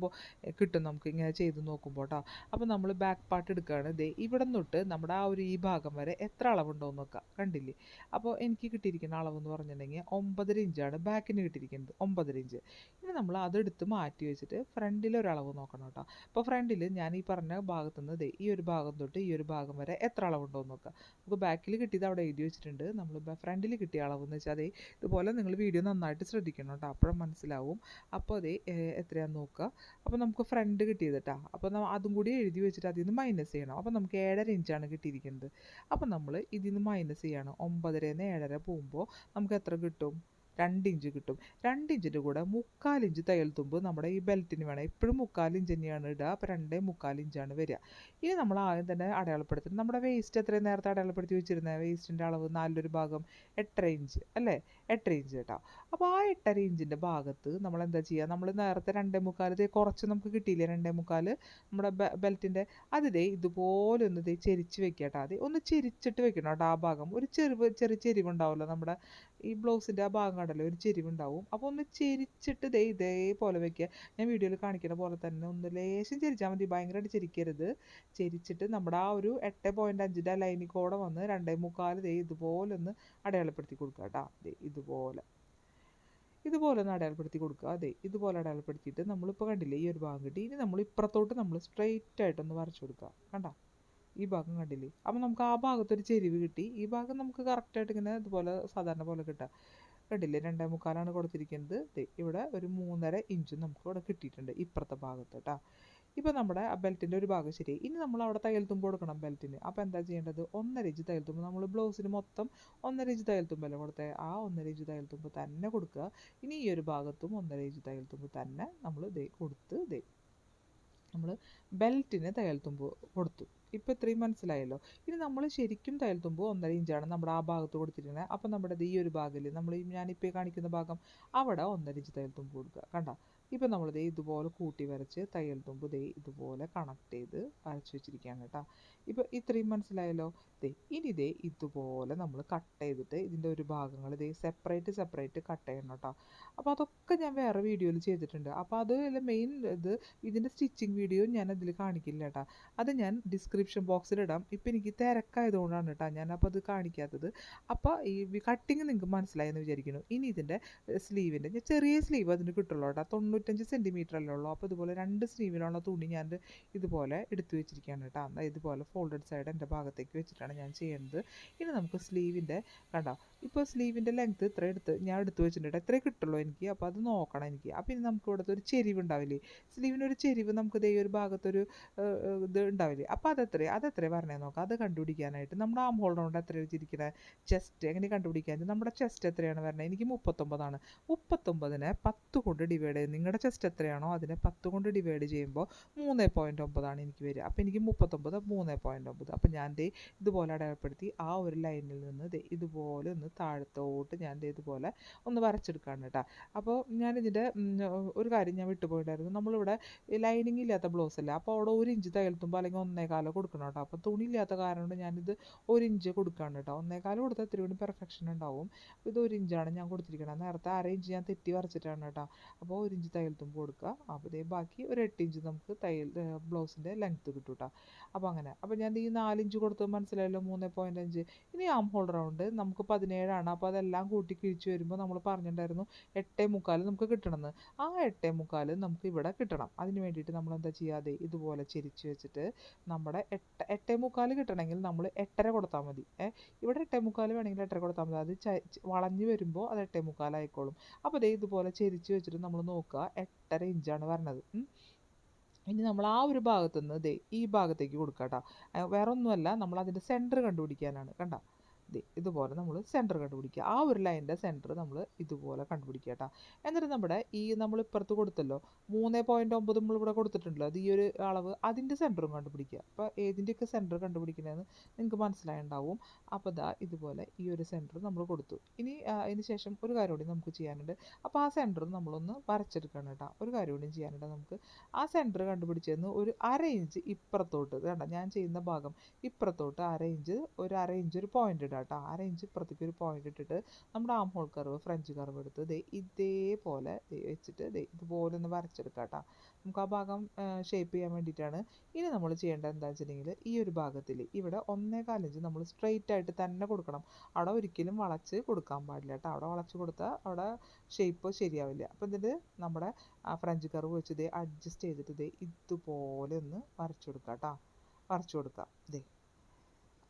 കിട്ടും നമുക്ക് ഇങ്ങനെ ചെയ്ത് നോക്കുമ്പോൾ കേട്ടോ. അപ്പോൾ നമ്മൾ ബാക്ക് പാർട്ട് എടുക്കുകയാണ്. ഇവിടെ തൊട്ട് നമ്മുടെ ആ ഒരു ഈ ഭാഗം വരെ എത്ര അളവുണ്ടോ എന്ന് നോക്കാം. കണ്ടില്ലേ, അപ്പോൾ എനിക്ക് കിട്ടിയിരിക്കുന്ന അളവ് എന്ന് പറഞ്ഞിട്ടുണ്ടെങ്കിൽ 9.5 ഇഞ്ചാണ് ബാക്കിന് കിട്ടിയിരിക്കുന്നത്. 9.5 ഇഞ്ച്. ഇനി നമ്മൾ അതെടുത്ത് മാറ്റി വെച്ചിട്ട് ഫ്രണ്ടിൽ ഒരളവ് നോക്കണം കേട്ടോ. അപ്പോൾ ഫ്രണ്ടിൽ ഞാൻ ഈ പറഞ്ഞ ഭാഗത്തു നിന്ന് ഈ ഒരു ഭാഗം തൊട്ട് ഈ ഒരു ഭാഗം വരെ എത്ര അളവുണ്ടോ എന്ന് നോക്കാം. നമുക്ക് ബാക്കിൽ കിട്ടിയത് അവിടെ എഴുതി വെച്ചിട്ടുണ്ട്. നമ്മൾ ഫ്രണ്ടിൽ കിട്ടിയ അളവെന്ന് വെച്ചാൽ ഇതുപോലെ നിങ്ങൾ വീഡിയോ നന്നായിട്ട് ശ്രദ്ധിക്കണം കേട്ടോ, അപ്പോഴും മനസ്സിലാവും. അപ്പോൾ എത്രയാണെന്ന് നോക്കുക. അപ്പോൾ നമുക്ക് ഫ്രണ്ട് കിട്ടിയത് കേട്ടോ. അപ്പോൾ അതും കൂടി എഴുതി വെച്ചിട്ട് അതിൽ നിന്ന് മൈനസ് ചെയ്യണം. അപ്പോൾ നമുക്ക് 7.5 ഇഞ്ചാണ് കിട്ടിയിരിക്കുന്നത്. അപ്പോൾ നമ്മൾ ഇതിൽ നിന്ന് മൈനസ് ചെയ്യണം. 9.5 നിന്ന് 7.5 പോകുമ്പോൾ നമുക്ക് എത്ര കിട്ടും? 2 ഇഞ്ച് കിട്ടും. 2 ഇഞ്ചിൻ്റെ കൂടെ 3/4 ഇഞ്ച് തയ്യൽ തുമ്പ് നമ്മുടെ ഈ ബെൽറ്റിന് വേണം. എപ്പോഴും 3/4 ഇഞ്ച് തന്നെയാണ് ഇടുക. അപ്പോൾ 2.25 ഇഞ്ചാണ് വരിക. ഇനി നമ്മൾ ആദ്യം തന്നെ അടയാളപ്പെടുത്തുന്നത് നമ്മുടെ വേസ്റ്റ് എത്രയും നേരത്തെ അടയാളപ്പെടുത്തി വെച്ചിരുന്നത് വേസ്റ്റിൻ്റെ അളവ് 4 ഭാഗം 8.5 ഇഞ്ച് അല്ലേ, 8.5 ഇഞ്ച് കേട്ടോ. അപ്പോൾ ആ 8.5 ഇഞ്ചിൻ്റെ ഭാഗത്ത് നമ്മൾ എന്താ ചെയ്യുക, നമ്മൾ നേരത്തെ 2.25 കുറച്ച് നമുക്ക് കിട്ടിയില്ലേ, 2.25 നമ്മുടെ ബെൽറ്റിൻ്റെ അത് ഇതുപോലെ ഒന്ന് ചെരിച്ച് വെക്കുക കേട്ടോ. ഒന്ന് ചെരിച്ചിട്ട് വെക്കണം കേട്ടോ. ആ ഭാഗം ഒരു ചെറിയ ചെരിവുണ്ടാവുമല്ലോ നമ്മുടെ ഈ ബ്ലൗസിൻ്റെ ആ ഭാഗം കണ്ടല്ലോ, ഒരു ചെരിവുണ്ടാവും. അപ്പോൾ ഒന്ന് ചെരിച്ചിട്ട് ഇതേപോലെ വെക്കുക. ഞാൻ വീഡിയോയിൽ കാണിക്കുന്ന പോലെ തന്നെ ഒന്ന് ലേശം ചെരിച്ചാൽ മതി, ഭയങ്കരമായിട്ട് ചെരിക്കരുത്. ചെരിച്ചിട്ട് നമ്മുടെ ആ ഒരു 8.5ൻ്റെ ലൈനിൽ കൂടെ വന്ന് 2.25 ഇതുപോലെ ഒന്ന് അടയാളപ്പെടുത്തി കൊടുക്കുക കേട്ടോ. ഇതുപോലെ ഒന്ന് അടയാളപ്പെടുത്തി കൊടുക്കുക. ഇതുപോലെ അടയാളപ്പെടുത്തിയിട്ട് നമ്മളിപ്പോൾ കണ്ടില്ലേ ഈ ഒരു ഭാഗം കിട്ടി. ഇനി നമ്മൾ ഇപ്പുറത്തോട്ട് നമ്മൾ സ്ട്രെയിറ്റ് ആയിട്ടൊന്ന് വരച്ചു കൊടുക്കുക. കണ്ടോ, ഈ ഭാഗം കണ്ടില്ലേ. അപ്പോൾ നമുക്ക് ആ ഭാഗത്തൊരു ചെരിവ് കിട്ടി. ഈ ഭാഗം നമുക്ക് കറക്റ്റായിട്ട് ഇങ്ങനെ ഇതുപോലെ സാധാരണ പോലെ കിട്ടുക. കണ്ടില്ലേ, 2.25 കൊടുത്തിരിക്കുന്നത്. ഇവിടെ ഒരു 3.5 ഇഞ്ച് നമുക്ക് ഇവിടെ കിട്ടിയിട്ടുണ്ട് ഇപ്പുറത്തെ ഭാഗത്ത് കേട്ടോ. ഇപ്പോൾ നമ്മുടെ ആ ബെൽറ്റിൻ്റെ ഒരു ഭാഗം ശരി. ഇനി നമ്മൾ അവിടെ തയ്യൽ തുമ്പ് കൊടുക്കണം ബെൽറ്റിന്. അപ്പോൾ എന്താ ചെയ്യേണ്ടത്? 1.5 ഇഞ്ച് തയ്യൽ തുമ്പ്. നമ്മൾ ബ്ലൗസിന് മൊത്തം 1.5 ഇഞ്ച് തയ്യൽ തുമ്പല്ലേ കൊടുത്തത്, ആ 1.5 ഇഞ്ച് തയ്യൽ തുമ്പ് തന്നെ കൊടുക്കുക. ഇനി ഈ ഒരു ഭാഗത്തും 1.5 ഇഞ്ച് തയ്യൽ തുമ്പ് തന്നെ നമ്മൾ കൊടുത്ത് നമ്മൾ ബെൽറ്റിന് തയ്യൽ തുമ്പ് കൊടുത്തു. ഇപ്പോൾ ഇത്രയും മനസ്സിലായല്ലോ. ഇനി നമ്മൾ ശരിക്കും തയ്യൽ തുമ്പ് 1.5 ഇഞ്ചാണ് നമ്മുടെ ആ ഭാഗത്ത് കൊടുത്തിരിക്കുന്നത്. അപ്പോൾ നമ്മുടെ ഈ ഒരു ഭാഗത്തിൽ ഞാനിപ്പോൾ കാണിക്കുന്ന ഭാഗം അവിടെ 1.5 ഇഞ്ച് തയ്യൽ തുമ്പ് കൊടുക്കുക. കണ്ടോ? ഇപ്പോൾ നമ്മൾ ഇതുപോലെ കൂട്ടി വരച്ച് തയ്യൽ തുമ്പ് ഇതുപോലെ കണക്ട് ചെയ്ത് വരച്ച് വെച്ചിരിക്കുകയാണ് കേട്ടോ. ഇപ്പോൾ ഇത്രയും മനസ്സിലായല്ലോ. ഇനി ഇതുപോലെ നമ്മൾ കട്ട് ചെയ്തിട്ട് ഇതിൻ്റെ ഒരു ഭാഗങ്ങൾ സെപ്പറേറ്റ് കട്ട് ചെയ്യണം കേട്ടോ. അപ്പോൾ അതൊക്കെ ഞാൻ വേറെ വീഡിയോയിൽ ചെയ്തിട്ടുണ്ട്. അപ്പോൾ അത് മെയിൻ ഇതിൻ്റെ സ്റ്റിച്ചിങ് വീഡിയോ ഞാൻ അതിൽ കാണിക്കില്ല കേട്ടോ. അത് ഞാൻ ഡിസ്ക്രിപ്ഷൻ ബോക്സിലിടാം. ഇപ്പോൾ എനിക്ക് തിരക്കായതുകൊണ്ടാണ് കേട്ടോ ഞാനപ്പോൾ അത് കാണിക്കാത്തത്. അപ്പോൾ ഈ കട്ടിങ് നിങ്ങൾക്ക് മനസ്സിലായെന്ന് വിചാരിക്കുന്നു. ഇനി ഇതിൻ്റെ സ്ലീവിൻ്റെ ചെറിയ സ്ലീവ് അതിന് കിട്ടുള്ളൂ കേട്ടോ. 95 സെൻറ്റിമീറ്റർ അല്ലേ ഉള്ളൂ. അപ്പോൾ ഇതുപോലെ 2 സ്ലീവിലുള്ള തുണി ഞാൻ ഇതുപോലെ എടുത്തു വെച്ചിരിക്കുകയാണ് കേട്ടോ. ഇതുപോലെ ഫോൾഡഡ് സൈഡ് എൻ്റെ ഭാഗത്തേക്ക് വെച്ചിട്ടാണ് ഞാൻ ചെയ്യുന്നത്. ഇനി നമുക്ക് സ്ലീവിൻ്റെ കണ്ടോ, ഇപ്പോൾ സ്ലീവിൻ്റെ ലെങ്ത്ത് ഇത്ര ഞാൻ എടുത്തു വെച്ചിട്ടുണ്ട്. എത്രയേ കിട്ടുള്ളൂ എനിക്ക്. അപ്പോൾ അത് നോക്കണം എനിക്ക്. അപ്പോൾ ഇനി നമുക്ക് ഇവിടുത്തെ ഒരു ചെരിവ് ഉണ്ടാവില്ലേ, സ്ലീവിനൊരു ചെരിവ് നമുക്ക് ഒരു ഭാഗത്തൊരു ഇത് ഉണ്ടാവില്ലേ. അപ്പോൾ അതെത്രയാണ് പറഞ്ഞേ നോക്കാം. അത് കണ്ടുപിടിക്കാനായിട്ട് നമ്മുടെ ആം ഹോൾ റൗണ്ട് എത്ര വെച്ചിരിക്കുന്നത്, ചെസ്റ്റ് എങ്ങനെ കണ്ടുപിടിക്കാൻ. നമ്മുടെ ചെസ്റ്റ് എത്രയാണ് പറഞ്ഞത്, എനിക്ക് 39ആണ്. 39നെ 10 കൊണ്ട് ഡിവൈഡ് ചെയ്ത് നിങ്ങളുടെ ചെസ്റ്റ് എത്രയാണോ അതിനെ 10 കൊണ്ട് ഡിവൈഡ് ചെയ്യുമ്പോൾ 3.9 എനിക്ക് വരിക. അപ്പോൾ എനിക്ക് 39 3.9. അപ്പോൾ ഞാൻ ഇതുപോലെ അടയാളപ്പെടുത്തി ആ ഒരു ലൈനിൽ നിന്ന് ഇതുപോലെ ഒന്ന് താഴത്തോട്ട് ഞാൻ ഇതുപോലെ ഒന്ന് വരച്ചെടുക്കുകയാണ് കേട്ടോ. അപ്പോൾ ഞാനിതിൻ്റെ ഒരു കാര്യം ഞാൻ വിട്ടുപോയിട്ടായിരുന്നു. നമ്മളിവിടെ ലൈനിങ് ഇല്ലാത്ത ബ്ലൗസ് അല്ല. അപ്പോൾ അവിടെ 1 ഇഞ്ച് തയ്യൽ തുമ്പ് അല്ലെങ്കിൽ 1.25 കൊടുക്കണം കേട്ടോ. അപ്പോൾ തുണി ഇല്ലാത്ത കാരണം കൊണ്ട് ഞാനിത് 1 ഇഞ്ച് കൊടുക്കുകയാണ് കേട്ടോ. 1.25 കൊടുത്താൽ ഇത്തിരി കൂടി പെർഫെക്ഷൻ ഉണ്ടാവും. ഇത് 1 ഇഞ്ചാണ് ഞാൻ കൊടുത്തിരിക്കുന്നത്. നേരത്തെ 1/2 ഇഞ്ച് ഞാൻ തെറ്റി വരച്ചിട്ടാണ് കേട്ടോ. അപ്പോൾ 1 ഇഞ്ച് തയ്യൽ തുമ്പ് കൊടുക്കുക. അപ്പോൾ ബാക്കി ഒരു 8 ഇഞ്ച് നമുക്ക് ബ്ലൗസിൻ്റെ ലെങ്ത്ത് കിട്ടും കേട്ടോ. അപ്പോൾ അങ്ങനെ. അപ്പോൾ ഞാൻ ഈ 4 ഇഞ്ച് കൊടുത്ത് മനസ്സിലായല്ലോ, 3.5. ഇനി ആം ഹോൾ റൗണ്ട് നമുക്ക് 17ആണ്. അപ്പോൾ അതെല്ലാം കൂട്ടി കിഴിച്ച് വരുമ്പോൾ നമ്മൾ പറഞ്ഞിട്ടുണ്ടായിരുന്നു 8.25 നമുക്ക് കിട്ടണമെന്ന്. ആ 8.25 നമുക്ക് ഇവിടെ കിട്ടണം. അതിന് വേണ്ടിയിട്ട് നമ്മൾ എന്താ ചെയ്യാതെ ഇതുപോലെ ചെരിച്ച് വെച്ചിട്ട് നമ്മുടെ 8.25 കിട്ടണമെങ്കിൽ നമ്മൾ 8.5 കൊടുത്താൽ മതി. ഇവിടെ 8.25 വേണമെങ്കിൽ 8.5 കൊടുത്താൽ മതി. അത് വളഞ്ഞ് വരുമ്പോൾ അത് 8.25 ആയിക്കോളും. അപ്പോൾ ഇതുപോലെ ചെരിച്ച് വെച്ചിട്ട് നമ്മൾ നോക്കുക 8.5 ഇഞ്ചാണ് വരണത്. ഇനി നമ്മൾ ആ ഒരു ഭാഗത്തു നിന്ന് ഈ ഭാഗത്തേക്ക് കൊടുക്കാം കേട്ടോ. വേറെ ഒന്നുമല്ല, നമ്മൾ അതിൻ്റെ സെൻറ്റർ കണ്ടുപിടിക്കാനാണ്. കണ്ടോ, ഇതുപോലെ നമ്മൾ സെൻറ്റർ കണ്ടുപിടിക്കുക. ആ ഒരു ലൈനിൻ്റെ സെൻറ്റർ നമ്മൾ ഇതുപോലെ കണ്ടുപിടിക്കുക കേട്ടോ. എന്നിട്ട് നമ്മുടെ നമ്മൾ ഇപ്പുറത്ത് കൊടുത്തല്ലോ 3.9 നമ്മളിവിടെ കൊടുത്തിട്ടുണ്ടല്ലോ, അത് ഈ ഒരു അളവ്, അതിൻ്റെ സെൻറ്ററും കണ്ടുപിടിക്കുക. അപ്പോൾ ഏതിൻ്റെയൊക്കെ സെൻറ്റർ കണ്ടുപിടിക്കണമെന്ന് നിങ്ങൾക്ക് മനസ്സിലായിട്ടുണ്ടാവും. അപ്പോൾ ഇതുപോലെ ഈ ഒരു സെൻറ്റർ നമ്മൾ കൊടുത്തു. ഇനി അതിന് ശേഷം ഒരു കാര്യം കൂടി നമുക്ക് ചെയ്യാനുണ്ട്. അപ്പോൾ ആ സെൻറ്റർ നമ്മളൊന്ന് വരച്ചെടുക്കണം കേട്ടോ. ഒരു കാര്യം കൂടി ചെയ്യാനുണ്ട് നമുക്ക്. ആ സെൻറ്റർ കണ്ടുപിടിച്ചതെന്ന് ഒരു 1/2 ഇഞ്ച് ഇപ്പുറത്തോട്ട് കണ്ട ഞാൻ ചെയ്യുന്ന ഭാഗം ഇപ്പുറത്തോട്ട് 1/2 ഇഞ്ച് ഒരു പോയിൻ്റ് ഇടാം കേട്ടോ. 1/2 ഇഞ്ച് ഇപ്പുറത്തേക്ക് ഒരു പോയിൻ്റ് ഇട്ടിട്ട് നമ്മുടെ arm hole curve, French curve എടുത്ത് ഇതേപോലെ വെച്ചിട്ട് ഇതുപോലെ ഒന്ന് വരച്ചെടുക്കാം കേട്ടോ. നമുക്ക് ആ ഭാഗം ഷേപ്പ് ചെയ്യാൻ വേണ്ടിയിട്ടാണ്. ഇനി നമ്മൾ ചെയ്യേണ്ടത് എന്താണെന്ന് വെച്ചിട്ടുണ്ടെങ്കിൽ ഈ ഒരു ഭാഗത്തിൽ ഇവിടെ 1.25 ഇഞ്ച് നമ്മൾ സ്ട്രെയിറ്റ് ആയിട്ട് തന്നെ കൊടുക്കണം. അവിടെ ഒരിക്കലും വളച്ച് കൊടുക്കാൻ പാടില്ല കേട്ടോ. അവിടെ വളച്ച് കൊടുത്താൽ അവിടെ ഷേപ്പ് ശരിയാവില്ല. അപ്പോൾ ഇതിൽ നമ്മുടെ ഫ്രഞ്ച് കർവ് വെച്ച് അഡ്ജസ്റ്റ് ചെയ്തിട്ട് ഇതുപോലെ ഒന്ന് വരച്ചു കൊടുക്കാം കേട്ടോ. വരച്ചു കൊടുക്കാം.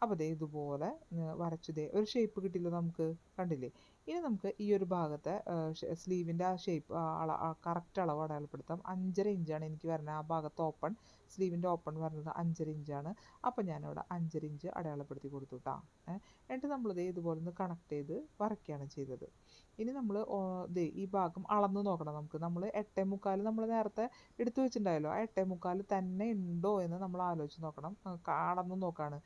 അപ്പോൾ ഇതുപോലെ വരച്ച് ഒരു ഷേപ്പ് കിട്ടില്ല നമുക്ക്, കണ്ടില്ലേ. ഇനി നമുക്ക് ഈ ഒരു ഭാഗത്തെ സ്ലീവിൻ്റെ ആ ഷേപ്പ് കറക്റ്റ് അളവ് അടയാളപ്പെടുത്താം. 5.5 ഇഞ്ചാണ് എനിക്ക് വരുന്നത്. ആ ഭാഗത്ത് ഓപ്പൺ, സ്ലീവിൻ്റെ ഓപ്പൺ വരുന്നത് 5.5 ഇഞ്ചാണ്. അപ്പോൾ ഞാനിവിടെ 5.5 ഇഞ്ച് അടയാളപ്പെടുത്തി കൊടുത്തു കേട്ടോ. എന്നിട്ട് നമ്മൾ ഇതുപോലെ ഒന്ന് കണക്ട് ചെയ്ത് വരയ്ക്കുകയാണ് ചെയ്തത്. ഇനി നമ്മൾ ഈ ഭാഗം അളന്ന് നോക്കണം നമുക്ക്. നമ്മൾ 8.25 നമ്മൾ നേരത്തെ എടുത്തു വെച്ചിട്ടുണ്ടായല്ലോ, ആ 8.25 തന്നെ ഉണ്ടോ എന്ന് നമ്മൾ ആലോചിച്ച് നോക്കണം. അളന്ന് നോക്കാണ്.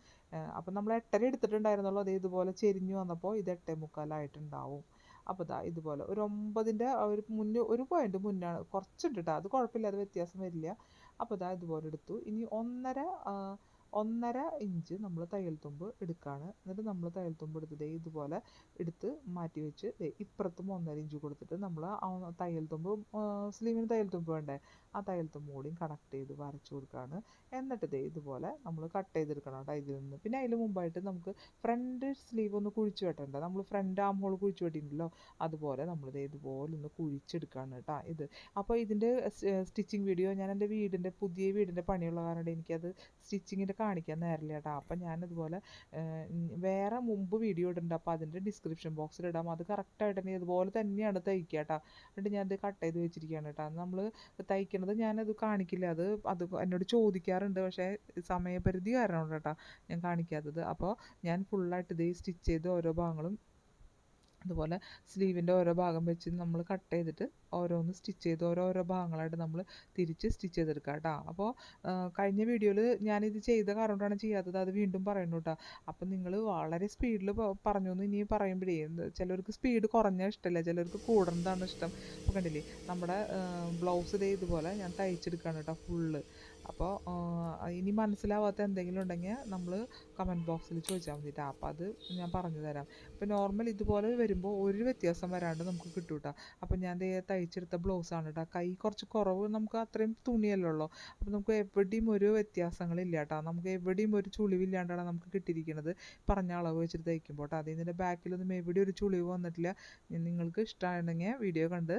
അപ്പം നമ്മൾ 8.5 എടുത്തിട്ടുണ്ടായിരുന്നുള്ളൂ. ഇതുപോലെ ചെരിഞ്ഞു വന്നപ്പോൾ ഇത് 8.25 ആയിട്ടുണ്ടാവും. അപ്പോൾ ഇതുപോലെ ഒരു 9ൻ്റെ ഒരു പോയിൻ്റ് മുന്നാണ്, കുറച്ചുണ്ട് കേട്ടോ. അത് കുഴപ്പമില്ല, അത് വ്യത്യാസം വരില്ല. അപ്പോൾ ഇതുപോലെ എടുത്തു. ഇനി 1.5 ഇഞ്ച് നമ്മൾ തയ്യൽ തുമ്പ് എടുക്കുകയാണ്. എന്നിട്ട് നമ്മൾ തയ്യൽ തുമ്പ് എടുത്ത് ഇതുപോലെ എടുത്ത് മാറ്റി വെച്ച് ഇപ്പുറത്തും 1.5 ഇഞ്ച് കൊടുത്തിട്ട് നമ്മൾ തയ്യൽ തുമ്പ്, സ്ലീവിന് തയ്യൽ തുമ്പ് വേണ്ടേ, ആ തയ്യൽ തുമ്പ് കൂടിയും കണക്ട് ചെയ്ത് വരച്ചു കൊടുക്കുകയാണ്. എന്നിട്ട് ഇതുപോലെ നമ്മൾ കട്ട് ചെയ്തെടുക്കണം കേട്ടോ ഇതിൽ നിന്ന്. പിന്നെ അതിൽ മുമ്പായിട്ട് നമുക്ക് ഫ്രണ്ട് സ്ലീവ് ഒന്ന് കുഴിച്ച് വെട്ടണ്ട. നമ്മൾ ഫ്രണ്ട് ആം ഹോൾ കുഴിച്ച് വെട്ടിയിട്ടുണ്ടല്ലോ, അതുപോലെ നമ്മൾ ഇതുപോലെ ഒന്ന് കുഴിച്ചെടുക്കുകയാണ് കേട്ടോ ഇത്. അപ്പോൾ ഇതിൻ്റെ സ്റ്റിച്ചിങ് വീഡിയോ ഞാൻ എൻ്റെ പുതിയ വീടിൻ്റെ പണിയുള്ള കാരണം എനിക്കത് സ്റ്റിച്ചിങ്ങിൻ്റെ കാണിക്കാൻ നേരില്ല കേട്ടോ. അപ്പം ഞാനിതുപോലെ വേറെ മുമ്പ് വീഡിയോ ഇടുന്നുണ്ട്, അപ്പോൾ അതിൻ്റെ ഡിസ്ക്രിപ്ഷൻ ബോക്സിൽ ഇടാം. അത് കറക്റ്റായിട്ട് തന്നെ ഇതുപോലെ തന്നെയാണ് തയ്ക്കുക കേട്ടോ. എന്നിട്ട് ഞാനത് കട്ട് ചെയ്ത് വെച്ചിരിക്കുകയാണ് കേട്ടോ. നമ്മൾ തയ്ക്കണത് ഞാനത് കാണിക്കില്ല, അത് എന്നോട് ചോദിക്കാറുണ്ട്, പക്ഷേ സമയപരിധി കാരണമാണ് കേട്ടോ ഞാൻ കാണിക്കാത്തത്. അപ്പോൾ ഞാൻ ഫുള്ളായിട്ട് ഇത് സ്റ്റിച്ച് ചെയ്ത് ഓരോ ഭാഗങ്ങളും അതുപോലെ സ്ലീവിൻ്റെ ഓരോ ഭാഗം വെച്ച് നമ്മൾ കട്ട് ചെയ്തിട്ട് ഓരോന്ന് സ്റ്റിച്ച് ചെയ്ത് ഓരോരോ ഭാഗങ്ങളായിട്ട് നമ്മൾ തിരിച്ച് സ്റ്റിച്ച് ചെയ്തെടുക്കുക കേട്ടോ. അപ്പോൾ കഴിഞ്ഞ വീഡിയോയിൽ ഞാനിത് ചെയ്ത കാരണമാണ് ചെയ്യാത്തത്, അത് വീണ്ടും പറയുന്നു കേട്ടോ. അപ്പം നിങ്ങൾ വളരെ സ്പീഡിൽ പറഞ്ഞു എന്ന് ഇനി പറയുമ്പോഴേ ചിലർക്ക് സ്പീഡ് കുറഞ്ഞ ഇഷ്ടമല്ല, ചിലർക്ക് കൂടുന്നതാണ് ഇഷ്ടം. അപ്പോൾ കണ്ടില്ലേ നമ്മുടെ ബ്ലൗസ് ഇതേ ഇതുപോലെ ഞാൻ തയ്ച്ചെടുക്കുകയാണ് കേട്ടോ ഫുള്ള്. അപ്പോൾ ഇനി മനസ്സിലാവാത്ത എന്തെങ്കിലും ഉണ്ടെങ്കിൽ നമ്മൾ കമൻറ്റ് ബോക്സിൽ ചോദിച്ചാൽ മതിട്ടോ. അപ്പോൾ അത് ഞാൻ പറഞ്ഞു തരാം. ഇപ്പോൾ നോർമൽ ഇതുപോലെ വരുമ്പോൾ ഒരു വ്യത്യാസം വരാണ്ട് നമുക്ക് കിട്ടും കേട്ടോ. അപ്പോൾ ഞാൻ തയ്ച്ചെടുത്ത ബ്ലൗസാണ് കേട്ടോ. കൈ കുറച്ച് കുറവ്, നമുക്ക് അത്രയും തുണിയല്ലേ ഉള്ളൂ. അപ്പോൾ നമുക്ക് എവിടെയും ഒരു വ്യത്യാസങ്ങളില്ല കേട്ടോ. നമുക്ക് എവിടെയും ഒരു ചുളിവില്ലാണ്ടാണ് നമുക്ക് കിട്ടിയിരിക്കുന്നത് പറഞ്ഞ അളവ് വെച്ചിട്ട് തയ്ക്കുമ്പോൾ കേട്ടോ. അതിൻ്റെ ബാക്കിലൊന്നും എവിടെയും ഒരു ചുളിവ് വന്നിട്ടില്ല. നിങ്ങൾക്ക് ഇഷ്ടമാണെങ്കിൽ വീഡിയോ കണ്ട്